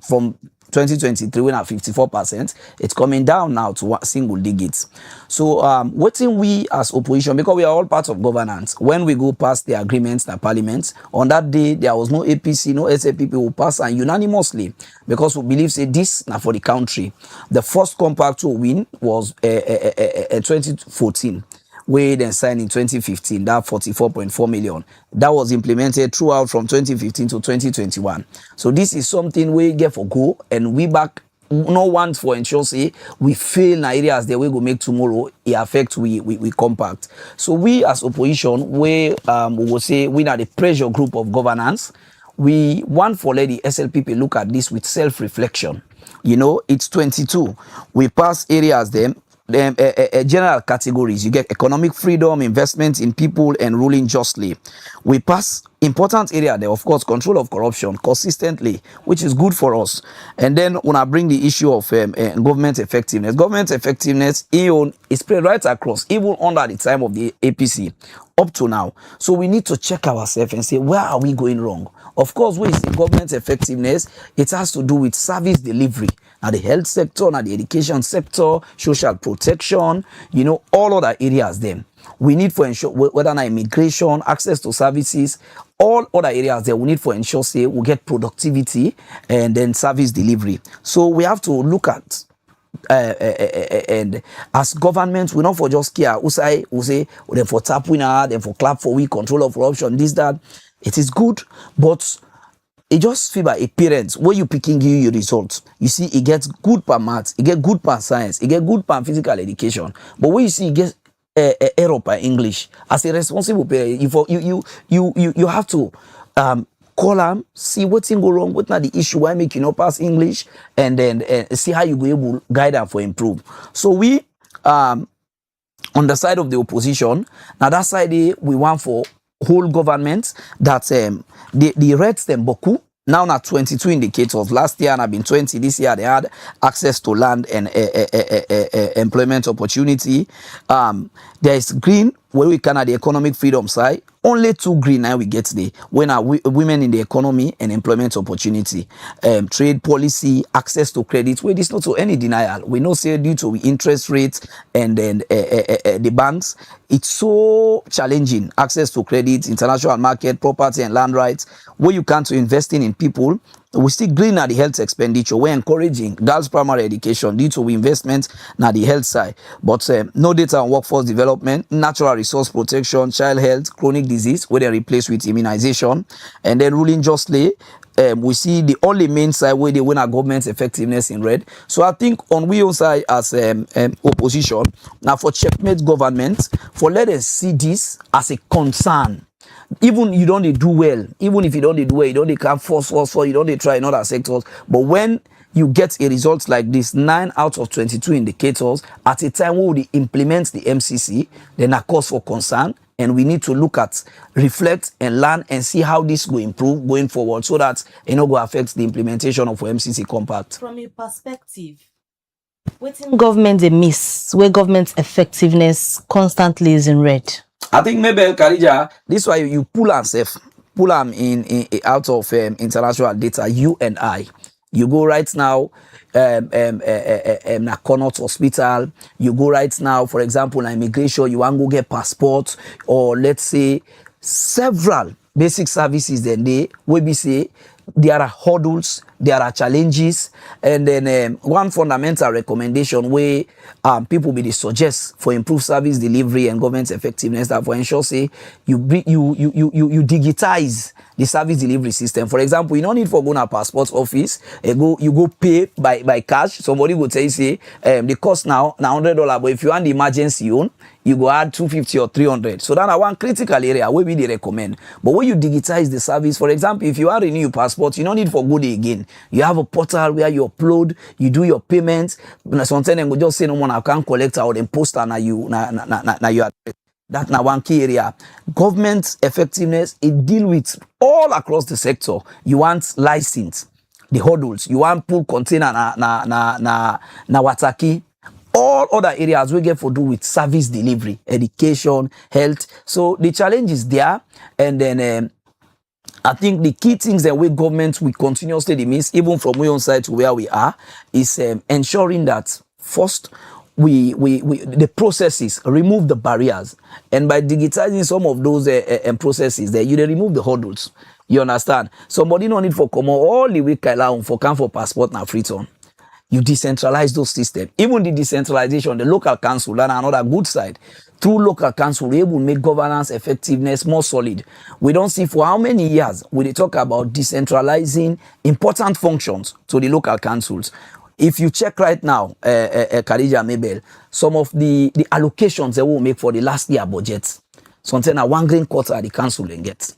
from 2023 when at 54%, it's coming down now to single digits. So what in we as opposition, because we are all part of governance, when we go past the agreements, the parliament, on that day there was no APC, no SAPP who pass and unanimously because we believe say this now for the country. The first compact to win was 2014. We then signed in 2015, that 44.4 million. That was implemented throughout from 2015 to 2021. So this is something we get for go, and we back no one for ensure say we fail in areas that we go make tomorrow, it affect we compact. So we as opposition, we will say we are the pressure group of governance. We want for let the SLPP look at this with self-reflection. You know, it's 22. We pass areas them general categories. You get economic freedom, investment in people, and ruling justly. We pass important area there, of course, control of corruption consistently, which is good for us. And then when I bring the issue of government effectiveness is spread right across, even under the time of the APC up to now. So we need to check ourselves and say, where are we going wrong? Of course, when you see government effectiveness, it has to do with service delivery. Now the health sector, now the education sector, social protection, you know, all other areas then. We need for ensure whether now immigration, access to services, all other areas that we need for ensure say we get productivity and then service delivery. So we have to look at and as government, we not for just care. We say then for tap winner, then for clap for we control of corruption, this, that. It is good, but it just feel by a parent where you picking you your results. You see, it gets good per maths, it get good per science, it get good per physical education. But when you see it gets error per English, as a responsible parent, you have to call them, see what's go wrong, what not the issue, why make you not pass English, and then see how you go able to guide them for improve. So we on the side of the opposition, now that side we want for whole government that the rates them boku now not 22 indicators. Last year and I've been 20. This year they had access to land and employment opportunity. There is green where we can at the economic freedom side. Only 2 green now we get there. When are women in the economy and employment opportunity, trade policy, access to credit. Where this not to any denial. We know say due to interest rates and then the banks, it's so challenging. Access to credit, international market, property and land rights. Where you can to investing in people. We still green at the health expenditure. We're encouraging girls' primary education due to investment na the health side. But no data on workforce development, natural resource protection, child health, chronic disease, where they replace with immunization. And then ruling justly, we see the only main side where they win our government's effectiveness in red. So I think on we side as opposition, now for checkmate government, for let us see this as a concern. Even you don't do well, even if you don't do well, you don't come force, you don't try in other sectors. But when you get a result like this, 9 out of 22 indicators, at a time where we implement the MCC, then a cause for concern, and we need to look at, reflect and learn and see how this will improve going forward so that it not go affect the implementation of MCC compact. From your perspective, what in government they miss, where government's effectiveness constantly is in red? I think maybe Karija, this is why you pull them in out of international data, you and I. You go right now, na Connaught Hospital. You go right now, for example, na immigration, you want to go get passport, or let's say several basic services then they will be say there are hurdles, there are challenges, and then one fundamental recommendation where people be they suggest for improved service delivery and government effectiveness that for ensure say you digitize the service delivery system. For example, you don't need for go to passport office, you go pay by cash. Somebody will tell you say the cost now $100, but if you want the emergency own, you go add 250 or 300. So that one critical area where we they recommend. But when you digitize the service, for example, if you are renew your passport, you don't need for go there again. You have a portal where you upload, you do your payments. Sometimes they go just say no one I can collect or then post na you address. That na one key area. Government effectiveness, it deal with all across the sector. You want license, the hurdles. You want pull container na wataki. All other areas we get for do with service delivery, education, health. So the challenge is there, and then I think the key things that we government we continuously miss, even from we on side to where we are, is ensuring that first we the processes remove the barriers, and by digitizing some of those processes, there you remove the hurdles. You understand? Somebody no need for come all the way for come for passport na free turn. You decentralize those systems. Even the decentralization, the local council, that's another good side. Through local council, we will make governance effectiveness more solid. We don't see for how many years we talk about decentralizing important functions to the local councils. If you check right now, Khadija Mabel, some of the allocations they will make for the last year budget, something a 1 green quarter the council then get.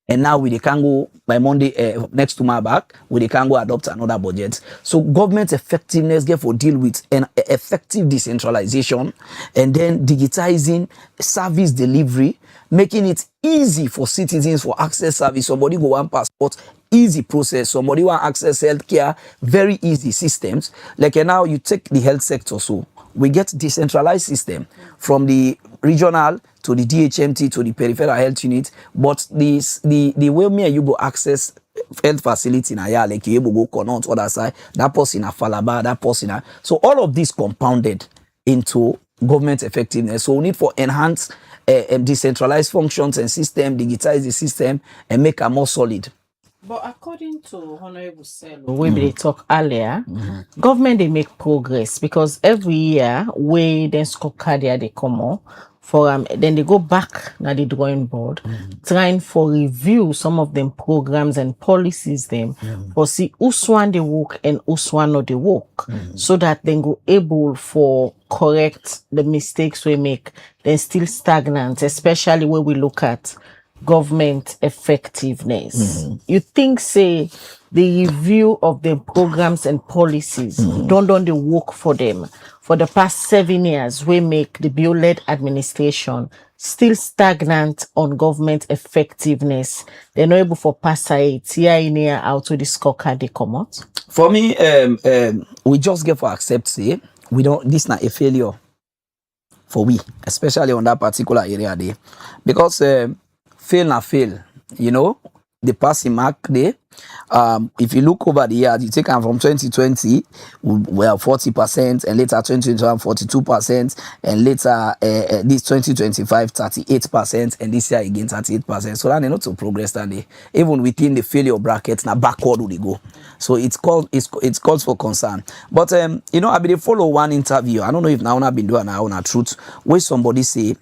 And now we can go by Monday next to my back, we can go adopt another budget. So government effectiveness get for deal with an effective decentralization and then digitizing service delivery, making it easy for citizens for access service. Somebody go one passport, easy process. Somebody want access healthcare, very easy systems. Like now you take the health sector, so we get decentralized system from the regional to the DHMT to the peripheral health unit, but the way me and you go access health facility in Aya, like you able go connect other side, that person a Falaba, that person so all of this compounded into government effectiveness. So we need for enhance decentralized functions and system, digitize the system and make it more solid. But according to Honorable Selo, we they talk earlier, government they make progress because every year we then scorecard they come on for then they go back na the drawing board, trying for review some of them programs and policies them for see who's one they work and who's one not they work, so that then go able for correct the mistakes we make, then still stagnant, especially when we look at government effectiveness. You think say the review of the programs and policies don't the work for them for the past 7 years we make the bill-led administration still stagnant on government effectiveness? They're not able for pass it here in here out to the scorecard they come out. For me, we just get for accept say we don't this not a failure for we, especially on that particular area there, because fail, you know, the passing mark there. If you look over the years, you take them from 2020, we have 40%, and later 2021, 42%, and later this 2025, 38%, and this year again 38%. So that not to progress that day. Even within the failure brackets, now backward will they go. So it's calls for concern. But you know, I been follow one interview. I don't know if now I've been doing now on a truth where somebody say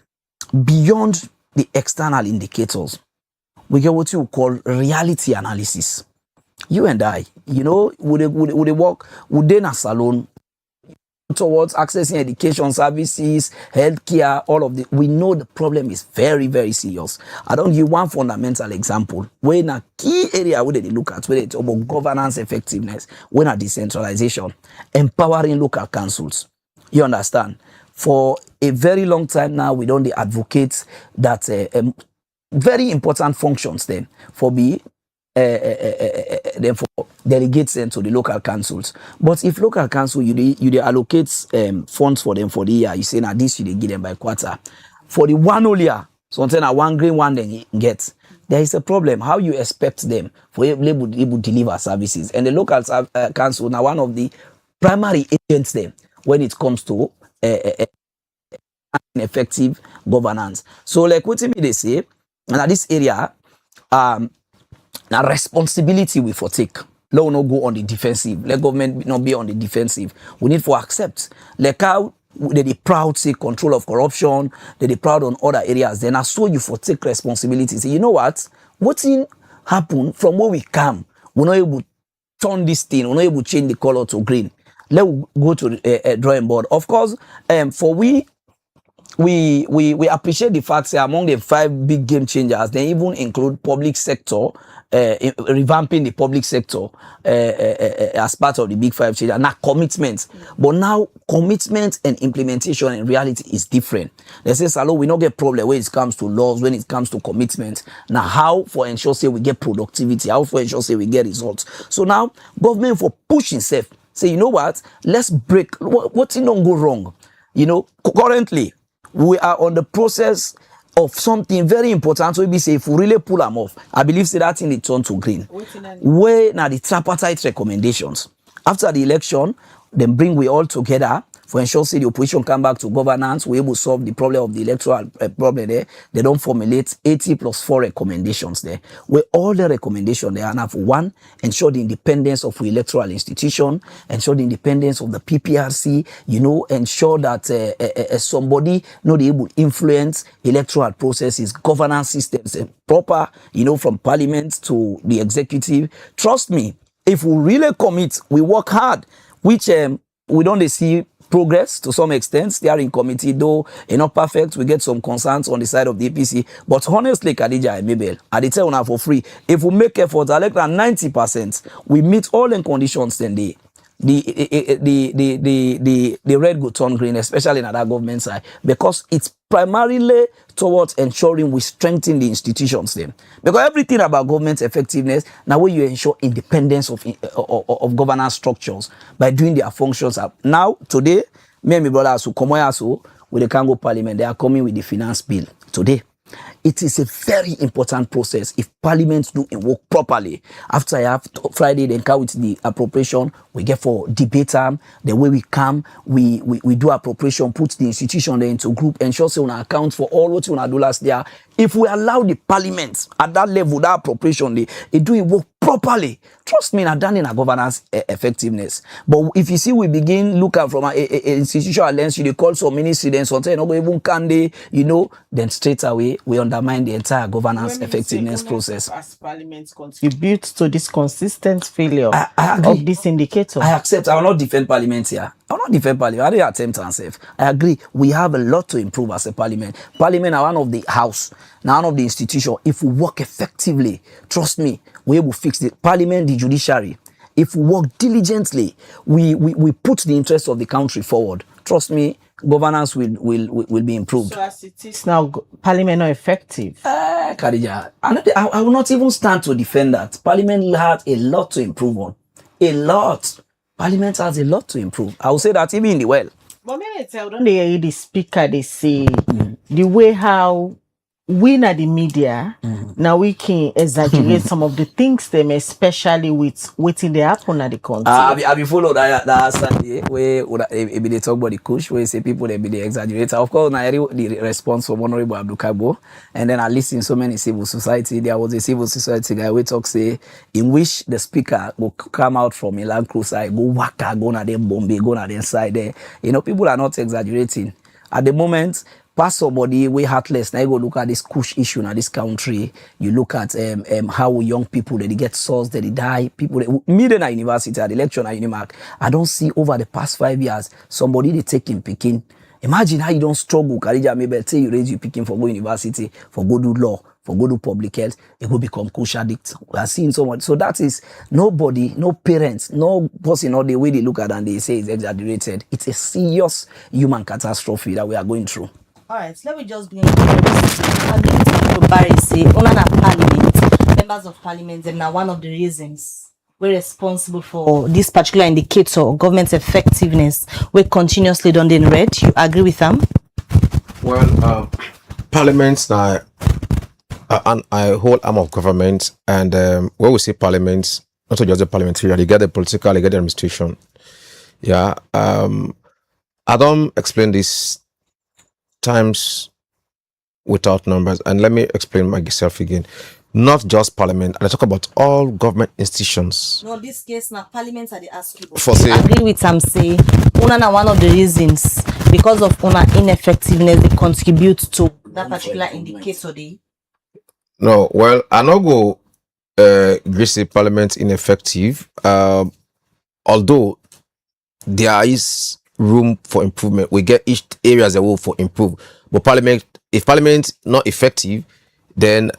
beyond the external indicators, we get what you call reality analysis. You and I, you know, would they work, would they in a salon towards accessing education services, healthcare, all of the, we know the problem is very, very serious. I don't give one fundamental example. Where in a key area where they look at, where they talk about governance effectiveness, when a decentralization, empowering local councils. You understand? For a very long time now, we don't advocate that very important functions then for then for delegates them to the local councils. But if local council you allocate funds for them for the year, you say now this you give them by quarter. For the one whole year, something a 1 green one then get. There is a problem. How you expect them for able to deliver services? And the local council now one of the primary agents them when it comes to effective governance. So like what they say, and at this area, Now responsibility we for take. Let us not go on the defensive. Let government not be on the defensive. We need for accept. Like how they proud say control of corruption, they proud on other areas. Then I saw you for take responsibility. Say, you know what? What thing happen from where we come? We're not able to turn this thing. We're not able to change the color to green. Let's go to a drawing board. Of course, for we appreciate the fact that among the 5 big game changers, they even include public sector, revamping the public sector as part of the big 5 changes. Now commitment, but now commitment and implementation in reality is different. They say, Salo, we not get problem when it comes to laws, when it comes to commitment. Now, how for ensure say we get productivity, how for ensure say we get results. So now government for pushing self, say, you know what? Let's break. What thing don't go wrong? You know, currently we are on the process of something very important. So we say if we really pull them off, I believe say that thing they turn to green. Where now the tripartite recommendations after the election, then bring we all together for ensure say the opposition come back to governance. We able to solve the problem of the electoral problem there. They don't formulate 80 plus 4 recommendations there. Where all the recommendations they are now for one, ensure the independence of the electoral institution, ensure the independence of the PPRC, you know, ensure that somebody not able to influence electoral processes, governance systems, proper, you know, from parliament to the executive. Trust me, if we really commit, we work hard, which we don't see progress to some extent. Steering committee, though not perfect, we get some concerns on the side of the APC. But honestly, Khadija and Mabel, I tell you for free, if we make efforts, I like that 90%, we meet all the conditions, then the red go turn green, especially in other government side, because it's primarily towards ensuring we strengthen the institutions then. Because everything about government effectiveness, now when you ensure independence of governance structures by doing their functions. Now, today, me and my brothers who come here with the Congo Parliament, they are coming with the finance bill today. It is a very important process if Parliament do it work properly. After I have Friday, then come with the appropriation, we get for debate time. The way we come, we do appropriation, put the institution there into group, ensure so on account for all what we do last year. If we allow the Parliament at that level, that appropriation, it do it work properly. Trust me, I've done in a governance effectiveness. But if you see, we begin looking from an institutional lens, you call some ministry, then something not even can they, you know, then straight away we undermine the entire governance effectiveness process. As Parliament contribute to this consistent failure of this indicator. I accept. I will not defend Parliament here. I will not defend Parliament. I didn't attempt myself. I agree. We have a lot to improve as a Parliament. Parliament are one of the house, now one of the institution. If we work effectively, trust me, we will fix the Parliament, the judiciary. If we work diligently, we put the interests of the country forward. Trust me, governance will be improved. So as it is now, Parliament not effective. Khadija, I will not even stand to defend that. Parliament has a lot to improve on. A lot. Parliament has a lot to improve. I will say that even in the well. But maybe tell them they hear the speaker, they say the way how we na the media, now we can exaggerate some of the things them, especially with waiting they happen at the country. I be follow that Sunday where they talk about the kush, where say people they be the exaggerator. Of course, I hear the response from Honorable Abdul Kabo, and then I listen so many civil society. There was a civil society guy we talk say in which the speaker will come out from a Land Cruiser, go waka, go na them Bombay, go na them side there. You know, people are not exaggerating. At the moment, pass somebody way heartless. Now you go look at this kush issue in this country. You look at how young people they get sourced, they die. People middle at university at the lecture at Unimark. I don't see over the past 5 years somebody they taking picking. Imagine how you don't struggle. Khadija, maybe say you raise you picking for go university, for go do law, for go do public health, it will become kush addict. We are seeing so much. So that is nobody, no parents, no person, or the way they look at it and they say it's exaggerated. It's a serious human catastrophe that we are going through. All right, let me just bring it to Barry say, Parliament, members of Parliament, and now one of the reasons we're responsible for this particular indicator, government effectiveness, we're continuously done in red. You agree with them? Well, Parliament's now a whole arm of government, and when we say Parliament, not just the parliamentarian, you get the political, you get the administration. Yeah, I don't explain this times without numbers, and let me explain myself again. not just parliament, and I talk about all government institutions. No, this case now parliament are the ask you. For say, I agree with Sam say una na one of the reasons because of una ineffectiveness they contribute to that particular indicator day. no, well, I not go say parliament ineffective. Although there is room for improvement, we get each areas that will for improve. But parliament, if parliament not effective, then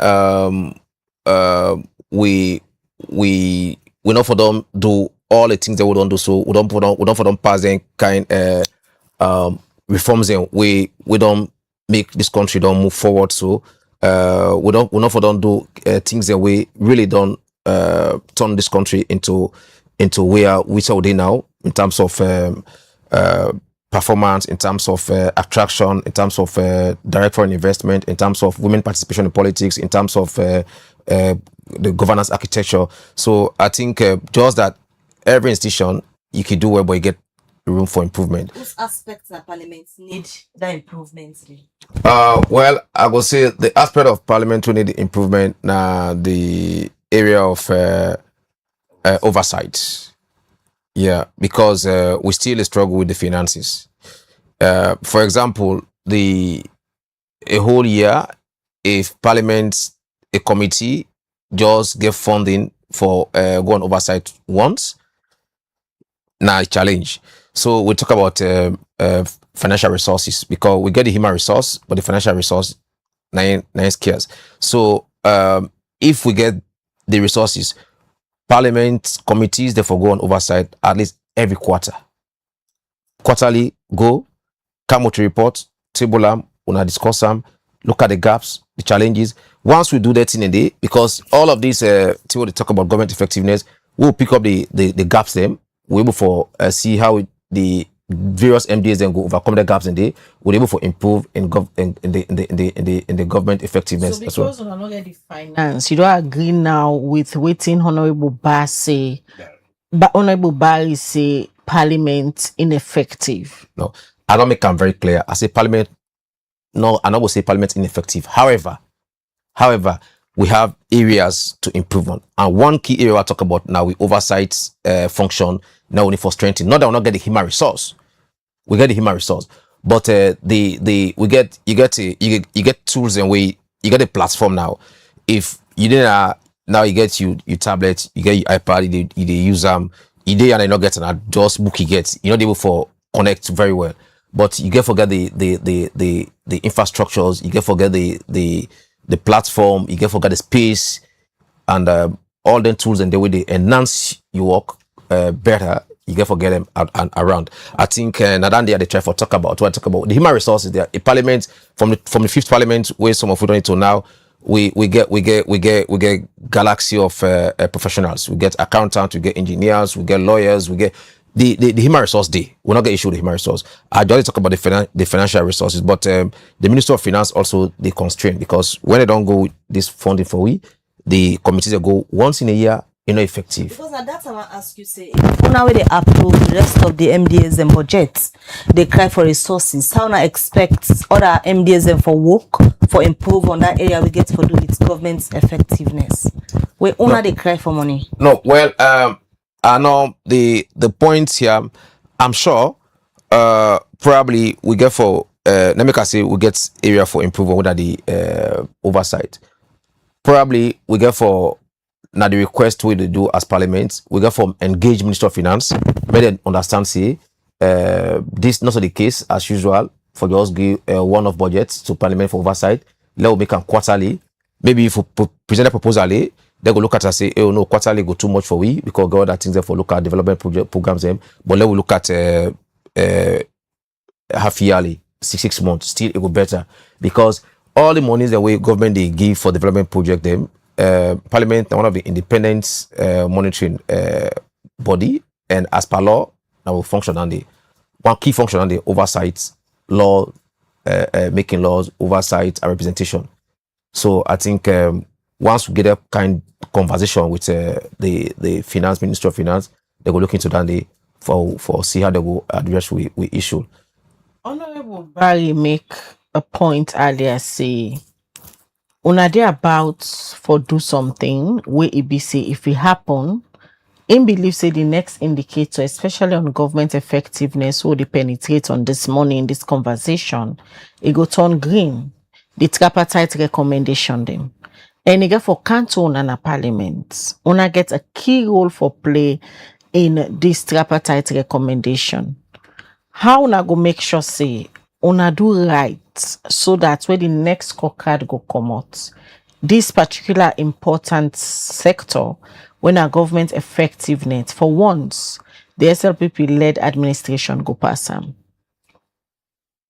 we not for them do all the things they would don't do. So we don't for them pass any kind reforms, and we don't make this country don't move forward. So we not for them do things that we really don't turn this country into where we are now in terms of performance, in terms of attraction, in terms of direct foreign investment, in terms of women participation in politics, in terms of the governance architecture. So I think just that every institution you can do well, but you get room for improvement. Which aspects of parliament need that improvement? Well, I will say the aspect of parliament we need improvement now the area of oversight. Yeah, because we still struggle with the finances. For example, a whole year, if Parliament, a committee, just get funding for go on oversight once, now a challenge. So we talk about financial resources because we get the human resource, but the financial resource nine scarce. So if we get the resources, Parliament committees therefore go on oversight at least every quarter. Quarterly go, come with a report, table them, una discuss them, look at the gaps, the challenges. Once we do that in a day, because all of these till they talk about government effectiveness, we'll pick up the gaps them. We're able for see how the various MDs then go overcome the gaps in day. We're able for improve in the government effectiveness. So because we not get the finance, you don't agree now with waiting Honorable Bar say, but Honorable Bar say Parliament ineffective. No, I don't make them very clear. I say Parliament. No, I will say Parliament ineffective. However, we have areas to improve on, and one key area I talk about now, we oversight function now only for strengthening. Not that we not get the human resource, we get the human resource, but you get tools and you get a platform now. If you didn't now you get your tablet, you get your iPad, you use them, and I not get an just book you get, you're not able for connect very well. But you get forget the infrastructures, you get forget the platform, you get forget the space, and all the tools and the way they enhance your work better. You get forget them and around. I think Nadandi they try for talk about what I talk about the human resources there. A parliament from the fifth parliament where some of we don't need to now. We get galaxy of professionals. We get accountants, we get engineers, we get lawyers, we get the human resource day. We're not going to issue the human resource. I just talk about the financial resources, but the Minister of Finance also they constrain because when they don't go with this funding for the committees that go once in a year, effective. Because at that time I ask you say, now they approve the rest of the MDS and budgets, they cry for resources. How now expect other MDS and for work for improve on that area we get for do with government's effectiveness. They cry for money. No, well, I know the points here. I'm sure probably we get for let me say we get area for improvement with the oversight. Probably we get for now the request we do as parliament, we get from engage Minister of Finance, make them understand say this not the case as usual for just give one-off budgets to parliament for oversight. Let we make them quarterly. Maybe if we present a proposal, they go look at and say, oh no, quarterly go too much for we because God that things there for look at development programs them. But let we look at half yearly, 6 months, still it go better because all the monies the way government they give for development project them. Parliament one of the independent monitoring body, and as per law now will function on the one key function on the oversight law, making laws, oversight and representation. So I think once we get a kind of conversation with the finance Minister of Finance, they go look into that day for see how they go address we issue. Honorable Barry make a point earlier say una dey about for do something wey e be say if it happen, im believe say the next indicator, especially on government effectiveness, will dey penetrate on this morning in this conversation, it go turn green. The tripartite recommendation them. And again for canton and a parliament, una get a key role for play in this tripartite recommendation. How una go make sure say una do right so that when the next scorecard go come out, this particular important sector, when our government effectiveness for once, the SLPP led administration go pass them.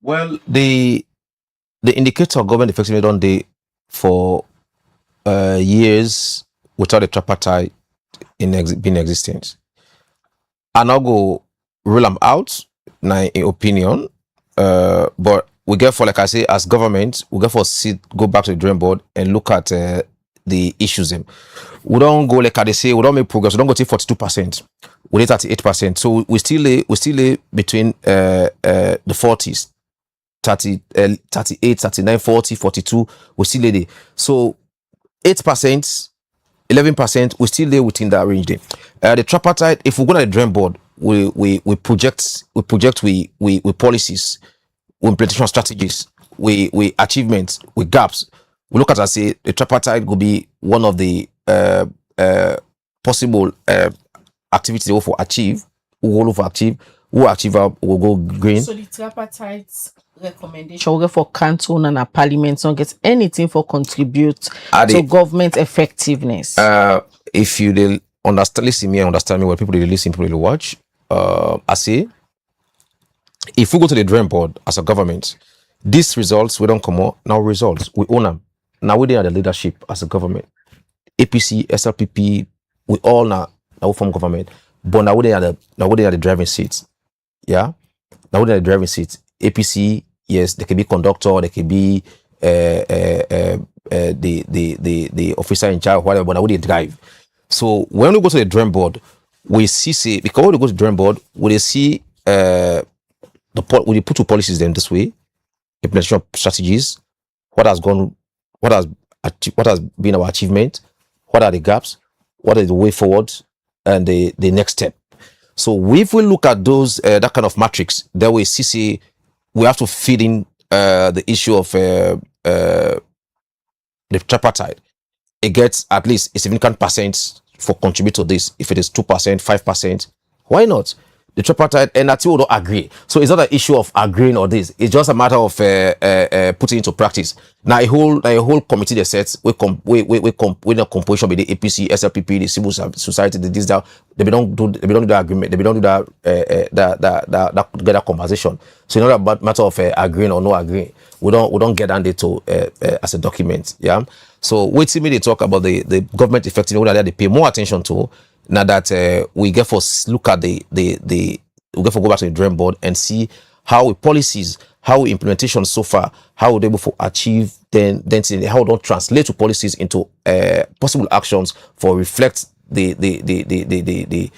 Well, the indicator of government effectiveness don't dey for years without a tripartite being existent. I now go rule them out, in opinion. But we get for, like I say, as government, we get for go back to the drawing board and look at the issues. We don't go like they say, we don't make progress. We don't go to 42%. We need 38%. So we still lay between the 40s. 30, 38, 39, 40, 42, we still lay there. So 8%, 11%, we still lay within that range there. The tripartite, if we go to the drawing board, we project policies, we implementation strategies, we achievements, we gaps. We look at and say the tripartite will be one of the possible activities they will for achieve, who will go green. So the tripartite recommendation for canton and a parliament don't get anything for contribute to government effectiveness. If you listen me, when people they listen, people they watch. I say, if we go to the drawing board as a government, these results we don't come out now. Results we own them. Now we are the leadership as a government. APC, SLPP, we all now form government. But now we are the driving seats. Yeah, now we are the driving seats. APC, yes, they can be conductor, they can be the officer in charge, whatever. But now we drive. So when we go to the drawing board, we see because when we go to the drawing board, we see we put two policies then this way, implementation strategies, what has been our achievement, what are the gaps, what is the way forward, and the next step. So if we look at those that kind of matrix, then we see we have to feed in the issue of the tripartite. It gets at least a significant percent for contribute to this. If it is 2%, 5%, why not? The tripartite and that will not agree. So it's not an issue of agreeing or this. It's just a matter of putting into practice. Now a whole committee they set we the composition with the APC, SLPP, the civil society, the this that they don't do the agreement. They don't do that conversation. So it's not a matter of agreeing or no agreeing. We don't get down there to as a document. Yeah. So wait till me they talk about the government effectiveness that they pay more attention to. Now that we get for look at we get for go back to the drawing board and see how policies, how implementation so far, how we're able to achieve then how we don't translate to policies into possible actions for reflect to the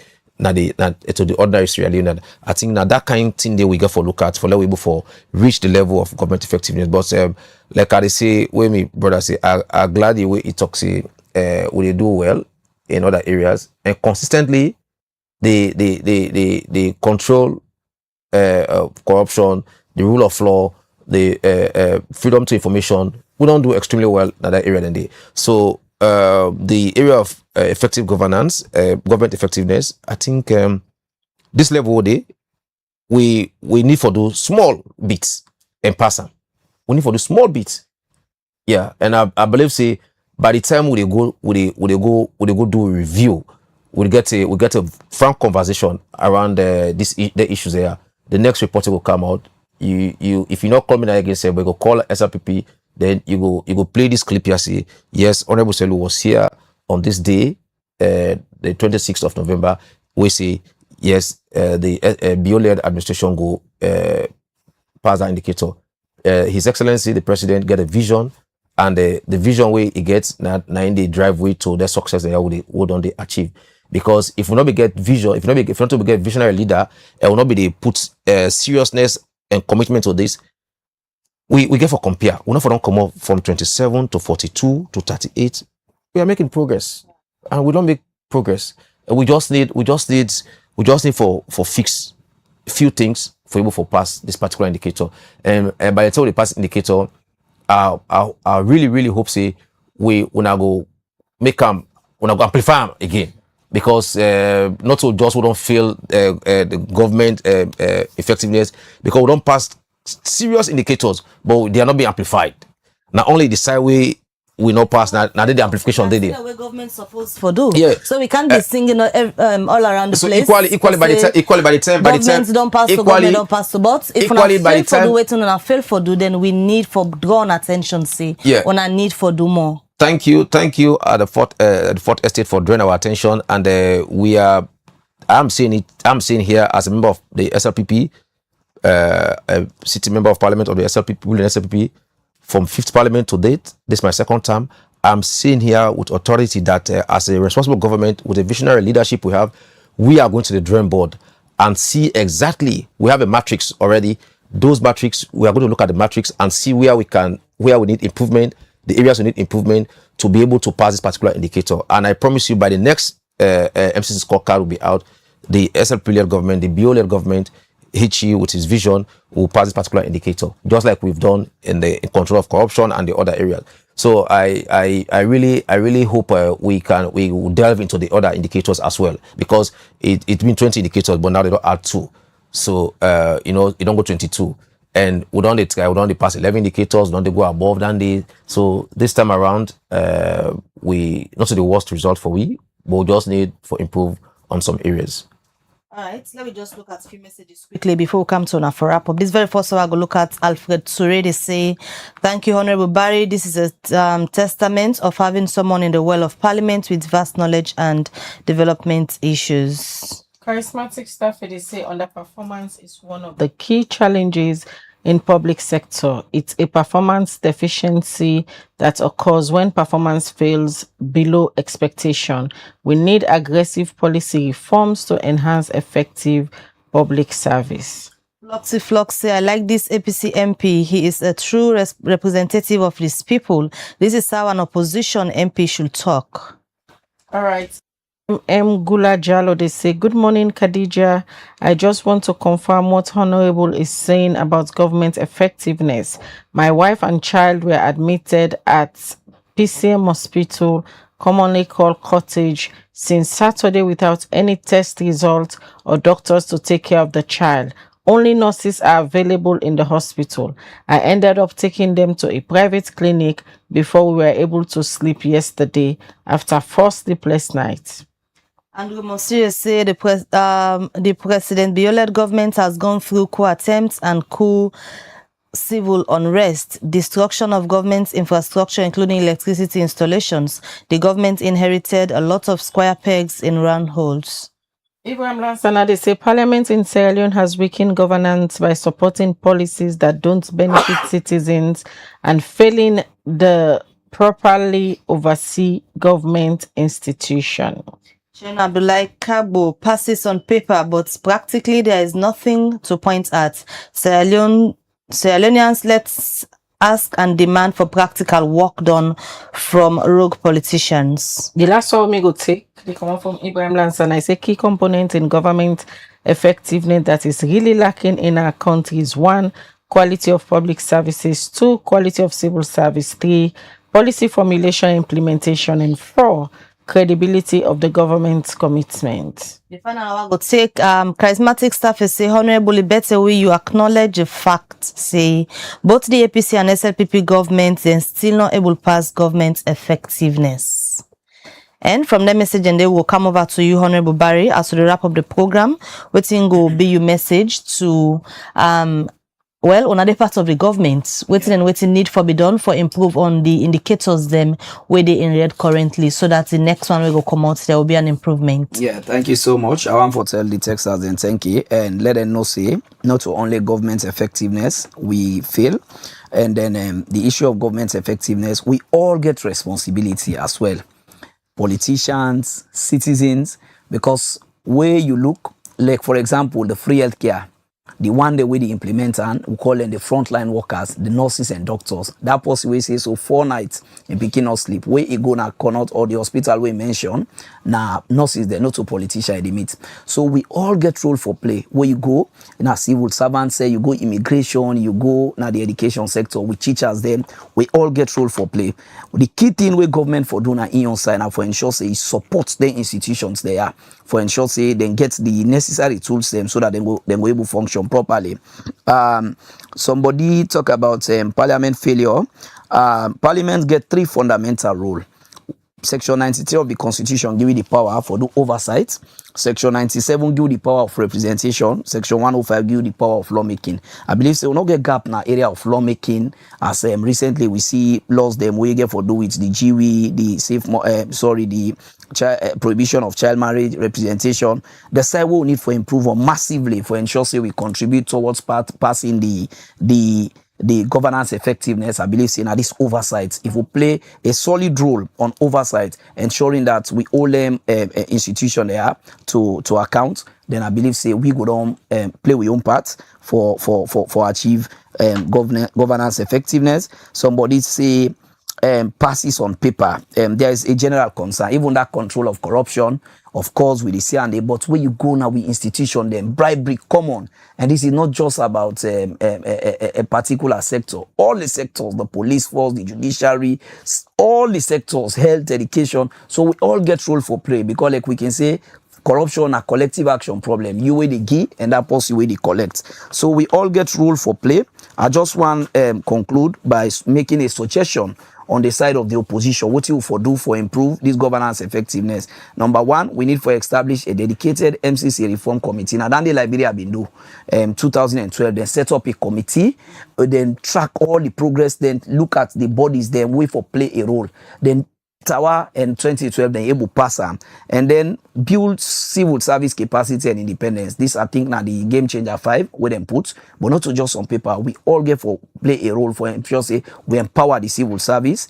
ordinary Sierra Leone. I think now that kind of thing that we get for look at for let we able for reach the level of government effectiveness. But like I say, when me brother say, I glad the way it talks we they do well in other areas and consistently the control of corruption, the rule of law, the freedom to information, we don't do extremely well in that area today. So the area of effective governance, government effectiveness, I think this level we need for do small bits and pass them. We need for do small bits. Yeah, and I believe say by the time we go do a review, we get a frank conversation around the issues there. The next report will come out. If you not call me again, say we go call SLPP, then you go play this clip here. Say yes, Honorable Selu was here on this day, the 26th of November. We say yes, the bio-led administration go pass that indicator. His Excellency the President get a vision. And the vision way he gets now in the driveway to the success that we don't they achieve. Because if we not get vision, if not to get visionary leader, it will not be they put seriousness and commitment to this. we get for compare. We not for don't come up from 27 to 42 to 38. We are making progress, and we don't make progress. We just need for fix few things for able to pass this particular indicator. And by the time we pass indicator, I really hope say we now go make them, we go amplify them again, because not so just we don't feel the government effectiveness, because we don't pass serious indicators, but they are not being amplified. Not only the side way we not pass, now the amplification they That's the way government supposed to do. Yeah. So we can't be singing all around the so place. equally by the time Government don't pass to government don't pass to, but if we fail for do waiting and fail for do, then we need for draw on attention. See, on a need for do more. Thank you at the fourth estate for drawing our attention, and I'm seeing here as a member of the SLPP, a city member of parliament of the SLPP, from 5th parliament to date. This is my second term. I'm seeing here with authority that as a responsible government with a visionary leadership we are going to the drawing board and see exactly, we have a matrix already. Those matrix, we are going to look at the matrix and see where we need improvement, the areas we need improvement to be able to pass this particular indicator. And I promise you, by the next MCC scorecard will be out, the SLP-led government, the BO-led government, HE with his vision will pass this particular indicator, just like we've done in the control of corruption and the other areas. So I really hope we will delve into the other indicators as well, because it's been 20 indicators, but now they don't add 2. So you don't go 22, and we don't pass 11 indicators, don't they go above than the. So this time around, we not the worst result for but we just need for improve on some areas. All right, let me just look at a few messages quickly before we come to an wrap up. This very first one, I go look at Alfred Toure. They say, "Thank you, Honorable Barry. This is a testament of having someone in the well of Parliament with vast knowledge and development issues." Charismatic staff, they say underperformance is one of the key challenges in public sector. It's a performance deficiency that occurs when performance fails below expectation. We need aggressive policy reforms to enhance effective public service. Floxy, I like this APC MP. He is a true representative of these people. This is how an opposition MP should talk. All right. M. Gula Jalo, they say, "Good morning, Khadija. I just want to confirm what Honorable is saying about government effectiveness. My wife and child were admitted at PCM Hospital, commonly called Cottage, since Saturday without any test result or doctors to take care of the child. Only nurses are available in the hospital. I ended up taking them to a private clinic before we were able to sleep yesterday after 4 sleepless nights." Andrew Monsieur say the President Bioled government has gone through coup attempts and coup civil unrest, destruction of government infrastructure, including electricity installations. The government inherited a lot of square pegs in round holes. Ibrahim Lansana, they say Parliament in Sierra Leone has weakened governance by supporting policies that don't benefit citizens and failing the properly oversee government institution. Chen Abdullah Kabo passes on paper, but practically there is nothing to point at. Sierra Leoneans, let's ask and demand for practical work done from rogue politicians. The last one we go take, they come up from Ibrahim Lansan. I say key component in government effectiveness that is really lacking in our country is 1, quality of public services, 2, quality of civil service, 3, policy formulation implementation, and 4, credibility of the government's commitment. The final hour go take charismatic staff say honorably better way you acknowledge the fact say both the APC and SLPP governments then still not able to pass government effectiveness. And from that message, and they will come over to you, Honorable Barry, as to the wrap up the program. Waiting will be your message to well, on other parts of the government, waiting need for be done for improve on the indicators them where they in red currently, so that the next one will come out, there will be an improvement. Yeah, thank you so much. I want to tell the Texans and thank you, and let them know say not only government effectiveness we fail, and then the issue of government effectiveness, we all get responsibility as well. Politicians, citizens, because where you look, like for example, the free healthcare. The one the way they implement and we call them the frontline workers, the nurses and doctors. That person we say so 4 nights in picking not sleep. Where you go na cannot or the hospital we mention now nurses they're not a politician they meet. So we all get role for play. Where you go in a civil servant say you go immigration, you go na the education sector, we teachers them, we all get role for play. The key thing we government for doing in on side now for ensure say support the institutions they are for ensure say they get the necessary tools them so that they will able to function properly. Somebody talk about parliament failure. Parliament get 3 fundamental rules. Section 93 of the Constitution give you the power for do oversight. Section 97 give you the power of representation. Section 105 give you the power of lawmaking. I believe so. We not get gap in the area of lawmaking. As recently we see laws them we get for do with the GW, the prohibition of child marriage, representation. The side we need for improve on massively for ensure say we contribute towards passing the governance effectiveness. I believe in this oversight. If we play a solid role on oversight, ensuring that we all them institution there to account, then I believe say we go on play we own part for achieve governance effectiveness. Somebody say passes on paper. There is a general concern, even that control of corruption. Of course, we see and but where you go now, we institution them bribery common, and this is not just about a particular sector. All the sectors, the police force, the judiciary, all the sectors, health, education. So we all get role for play because, like we can say, corruption a collective action problem. You way the give and that person way they collect. So we all get role for play. I just want conclude by making a suggestion on the side of the opposition. What you for do for improve this governance effectiveness? Number 1, we need for establish a dedicated MCC reform committee. Now, the Liberia been do 2012. Then set up a committee, then track all the progress. Then look at the bodies. Then wait for play a role. Then Tower and 2012 then able pass and then build civil service capacity and independence. This I think now the game changer 5 with them put, but not to just on paper. We all get for play a role for ensure say we empower the civil service,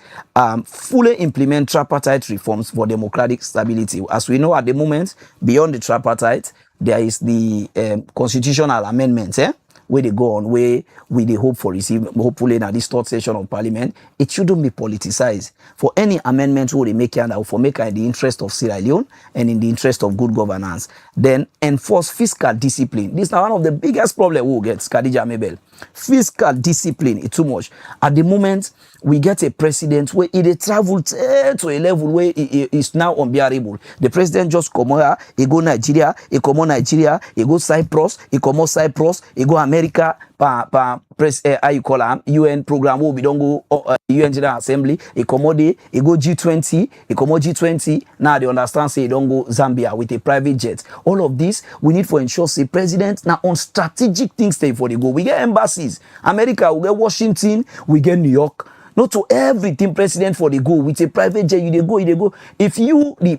fully implement tripartite reforms for democratic stability. As we know at the moment, beyond the tripartite, there is the constitutional amendments. Where they go on, where we they hope for receive, hopefully now this 3rd session of parliament, it shouldn't be politicized. For any amendment where they make it for make in the interest of Sierra Leone and in the interest of good governance, then enforce fiscal discipline. This is one of the biggest problems we get, Khadija Mabel. Fiscal discipline is too much. At the moment, we get a president where it travel to a level where it is now unbearable. The president just come here, he go Nigeria, he come on Nigeria, he go Cyprus, he come on Cyprus, he go America, how you call it, UN program where we don't go UN General Assembly, he come on there, he go G20, he come on G20, now they understand say he don't go Zambia with a private jet. All of this, we need for ensure say president now on strategic things before they go. We get embassies. America, we get Washington, we get New York. Not to everything president for the go with a private jet, you they go. If you the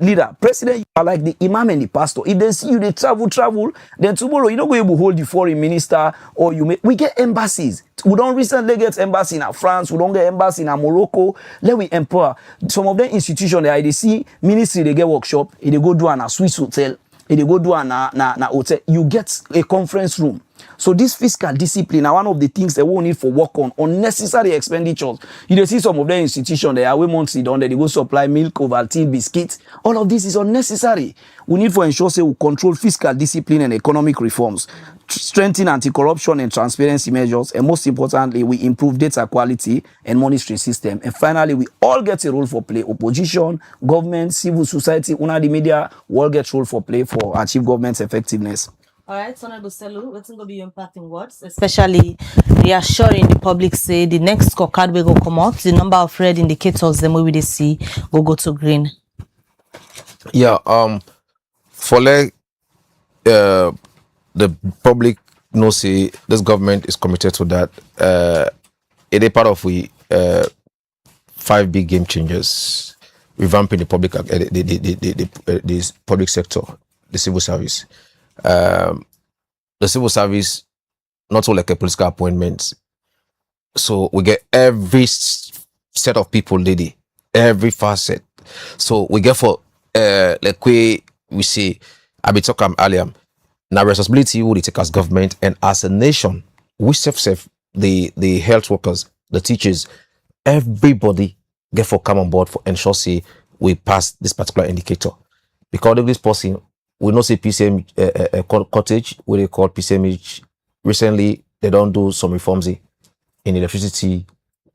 leader, president, you are like the imam and the pastor. If they see you they travel, then tomorrow you don't go able to hold the foreign minister or we get embassies. We don't recently get embassy in France, we don't get embassy in Morocco. Let we empower some of the institutions there. They see ministry, they get workshop, they go do a Swiss hotel, they go do na hotel. You get a conference room. So this fiscal discipline are one of the things that we need for work on unnecessary expenditures. You see some of the institutions they are way monthly done they go supply milk, Ovaltine, biscuits. All of this is unnecessary. We need for ensure say we control fiscal discipline and economic reforms, strengthen anti-corruption and transparency measures, and most importantly, we improve data quality and monitoring system. And finally, we all get a role for play. Opposition, government, civil society, the media, we all get role for play for achieve government's effectiveness. All right, Honorable Selu, what's going to be your impacting words, especially reassuring the public say the next scorecard will go come out, the number of red indicators the way we see will go to green. Yeah, for like the public knows say this government is committed to that. It is part of we 5 big game changers, revamping the public the public sector, the civil service. The civil service not all like a political appointment, so we get every set of people lady, every facet. So we get for like we say I be talking earlier now responsibility will take as government and as a nation. We self the health workers, the teachers, everybody get for come on board for ensure say we pass this particular indicator. Because of this person, we know say PCM cottage, what they call PCMH. Recently, they don't do some reforms in electricity,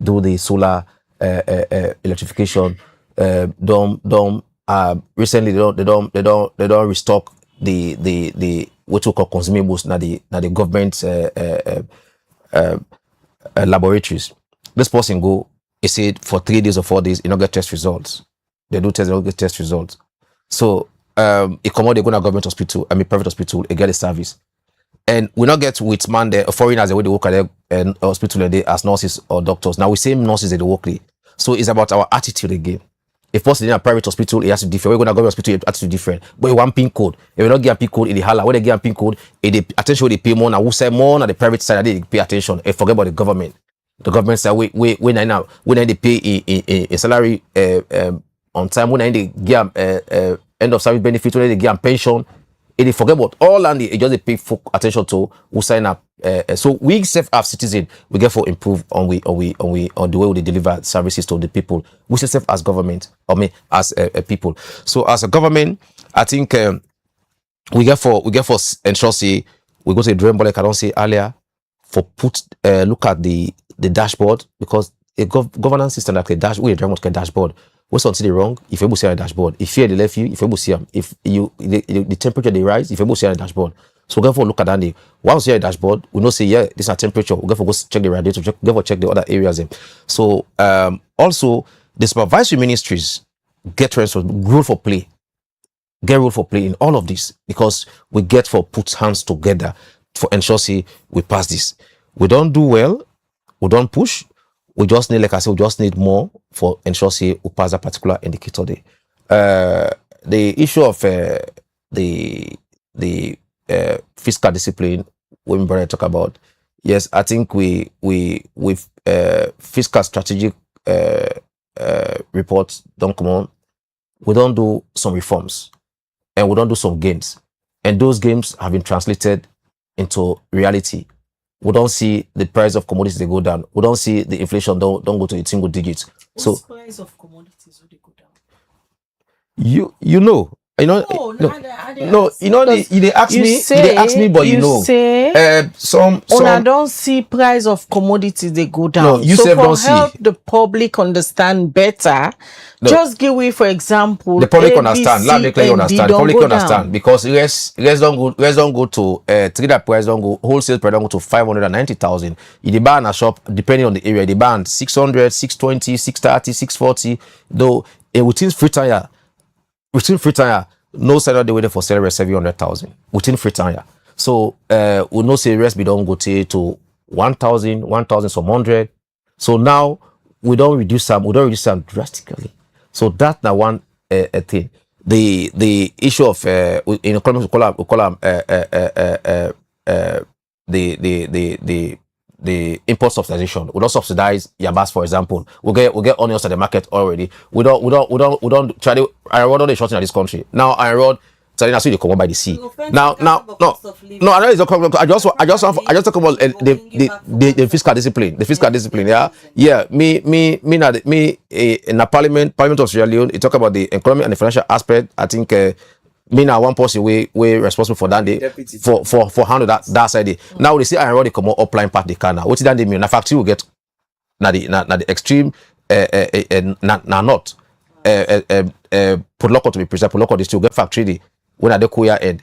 do the solar electrification. Recently they don't restock the what we call consumables na the government laboratories. This person go, he said for 3 days or 4 days, you not get test results. They do test, they don't get test results. So it come out, they go to government hospital, private hospital, they get a service. And we not get with man there, foreigners the way they work at the hospital as nurses or doctors. Now we same nurses that they work there. So it's about our attitude again. If person in a private hospital, it has to be different. We're going to government hospital, it has to be different. But you want PIN code. If you don't get a PIN code, in the hala, when they get a PIN code, they attention they pay more. Now who say more on the private side, they pay attention. And forget about the government. The government say when they pay a salary on time, when they get end of service benefit, when they get a pension, and they forget about all and they just they pay full attention to who sign up. So we self as citizens, we get for improve on the way we deliver services to the people. We self as government, as a people. So as a government, I think we get for ensure say we go to the drawing board like I don't say earlier for look at the dashboard, because a governance system like a dashboard. What's on the wrong? If you see on the dashboard, if you the left you, if you see them, if you the temperature they rise, if you see on the dashboard. So go for look at that. Once you see the dashboard, we know say yeah, this is a temperature. We go for check the radiator, go for check the other areas. So also the supervisory ministries get role for play. Get role for play in all of this, because we get for put hands together for ensure say we pass this. We don't do well, we don't push. We just need, like I said, we just need more for ensure say we pass a particular indicator there. The issue of the fiscal discipline when we talk about, yes, I think we with fiscal strategic reports don't come on. We don't do some reforms and we don't do some games, and those games have been translated into reality. We don't see the price of commodities they go down. We don't see the inflation don't go to the single digits. What's So price of commodities will they go down? you know. They ask me, but you know. Some I don't see price of commodities they go down. No, you so self for don't help see. the public understand better, No. just give way, for example. The public A, understand. B, Let C, me clear you and D understand. The don't public go understand down. because let's don't go to trader price don't go wholesale price don't go to 590,000. If they buy in a shop, depending on the area, they buy 600, 620, 630, 640. Though within free tire, no seller they waiting for seller 700,000 within free tire. So we no say rest we don't go to 1,000 some 100. So now we don't reduce them drastically. So that's now one thing. The issue of in economics we call them the import subsidization. We don't subsidize Yabas, for example. We get onions at the market already. We don't try to iron all the shots in this country. Now iron telling us they come by the sea. No. I know I just talk about the fiscal discipline. The fiscal discipline. Yeah. Me in the Parliament of Sierra Leone. It talk about the economic and the financial aspect. I think. Me now one person we responsible for that day for handle that side. Now they say I already come upline part the car now. What did that mean? Na factory will get the extreme not put lock to be precise. Put lock they still get factory when at the Korea end.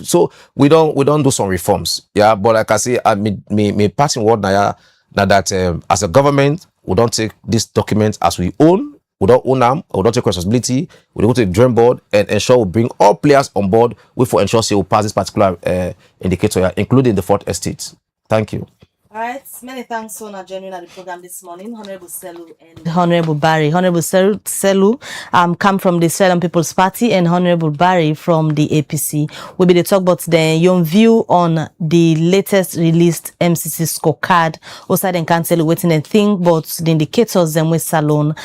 So we don't do some reforms. Yeah, but like I say, me passing word now that as a government we don't take this document as we own. We don't own them, we don't take responsibility. We go to the drawing board and ensure we bring all players on board. We for ensure we pass this particular indicator, including the fourth estate. Thank you. All right, many thanks for not joining at the program this morning, Honorable Selu and Honorable Barry. Honorable Selu come from the Sierra Leone People's Party, and Honorable Barry from the APC. We'll be the talk about your view on the latest released MCC scorecard. Also, they can't tell waiting and think, but the indicators them with Salon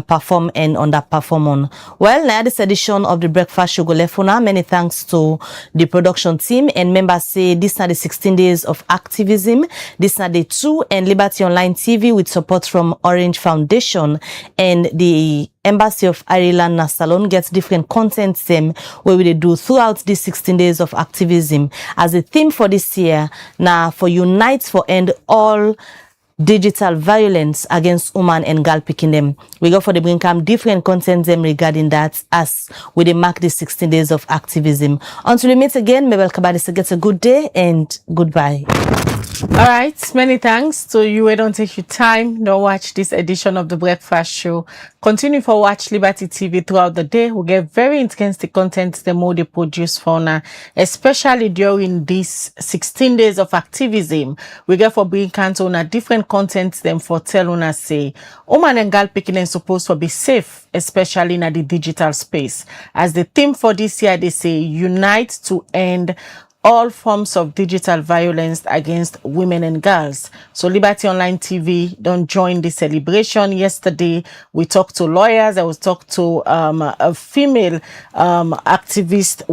perform and underperform on. Well, now this edition of the Breakfast Show go left for now. Many thanks to the production team, and members say this are the 16 days of activism. This are the 2 and Liberty Online TV with support from Orange Foundation, and the Embassy of Ireland na Salon gets different content them where we do throughout these 16 days of activism. As a theme for this year, now for Unite for End All Digital Violence Against Women and Girl Picking them. We go for the bring come different content them regarding that as we dey mark the 16 days of activism. Until we meet again, Mabel Kabadis gets a good day and goodbye. All right, many thanks to you. Don't take your time. Don't watch this edition of the Breakfast Show. Continue for watch Liberty TV throughout the day. We get very intense the content the more they produce for now, especially during these 16 days of activism. We get for bring council on a different content them for tell on us say woman and girl picking is supposed to be safe, especially in the digital space. As the theme for this year, they say unite to end all forms of digital violence against women and girls. So Liberty Online TV don't join the celebration. Yesterday, we talked to lawyers. I was talked to a female activist,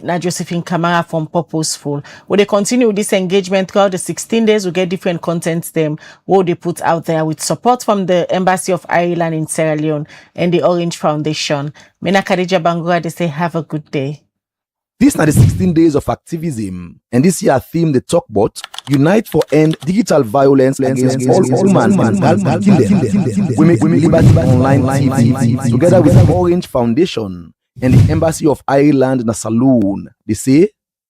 na Josephine Kamara from Purposeful. Will they continue with this engagement throughout the 16 days? We get different contents them what they put out there with support from the Embassy of Ireland in Sierra Leone and the Orange Foundation. Mina Khadija Bangura, they say have a good day. These are the 16 days of activism, and this year theme they talk about Unite for End Digital Violence Against All Women and Girl Picking. We make Liberty Online TV together with Orange Foundation and the Embassy of Ireland na Saloon. They say,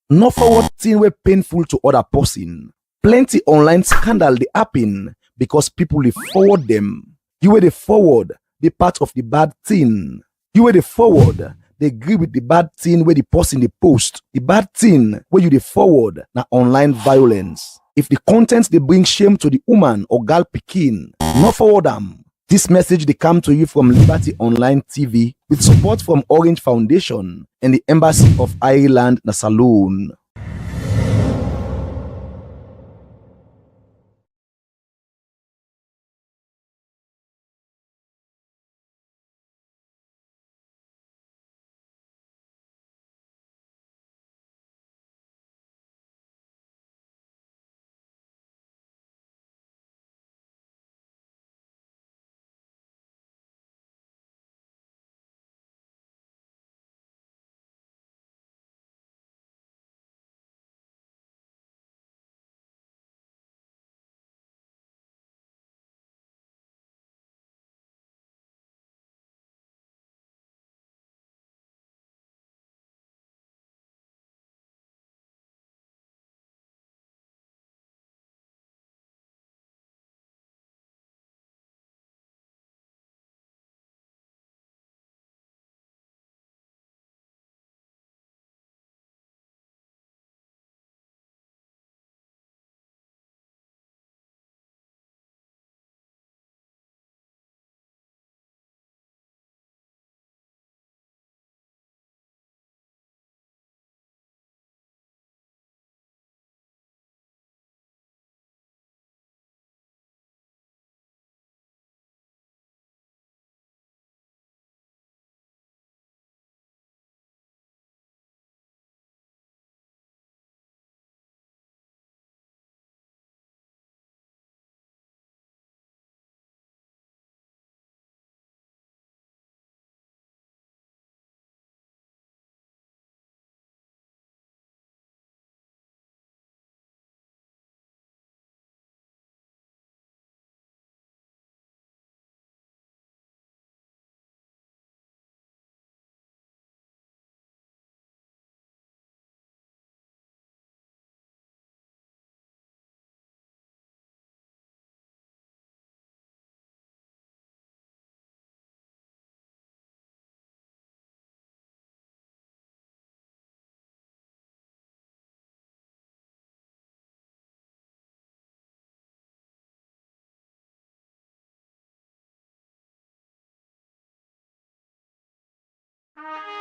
no forward thing we painful to other person. Plenty online scandal they happen because people they forward them. You were the forward, the part of the bad thing. You were the forward. They agree with the bad thing where the person they post. The bad thing where you they forward na online violence. If the content they bring shame to the woman or girl picking, not forward them. This message they come to you from Liberty Online TV with support from Orange Foundation and the Embassy of Ireland na Saloon. you.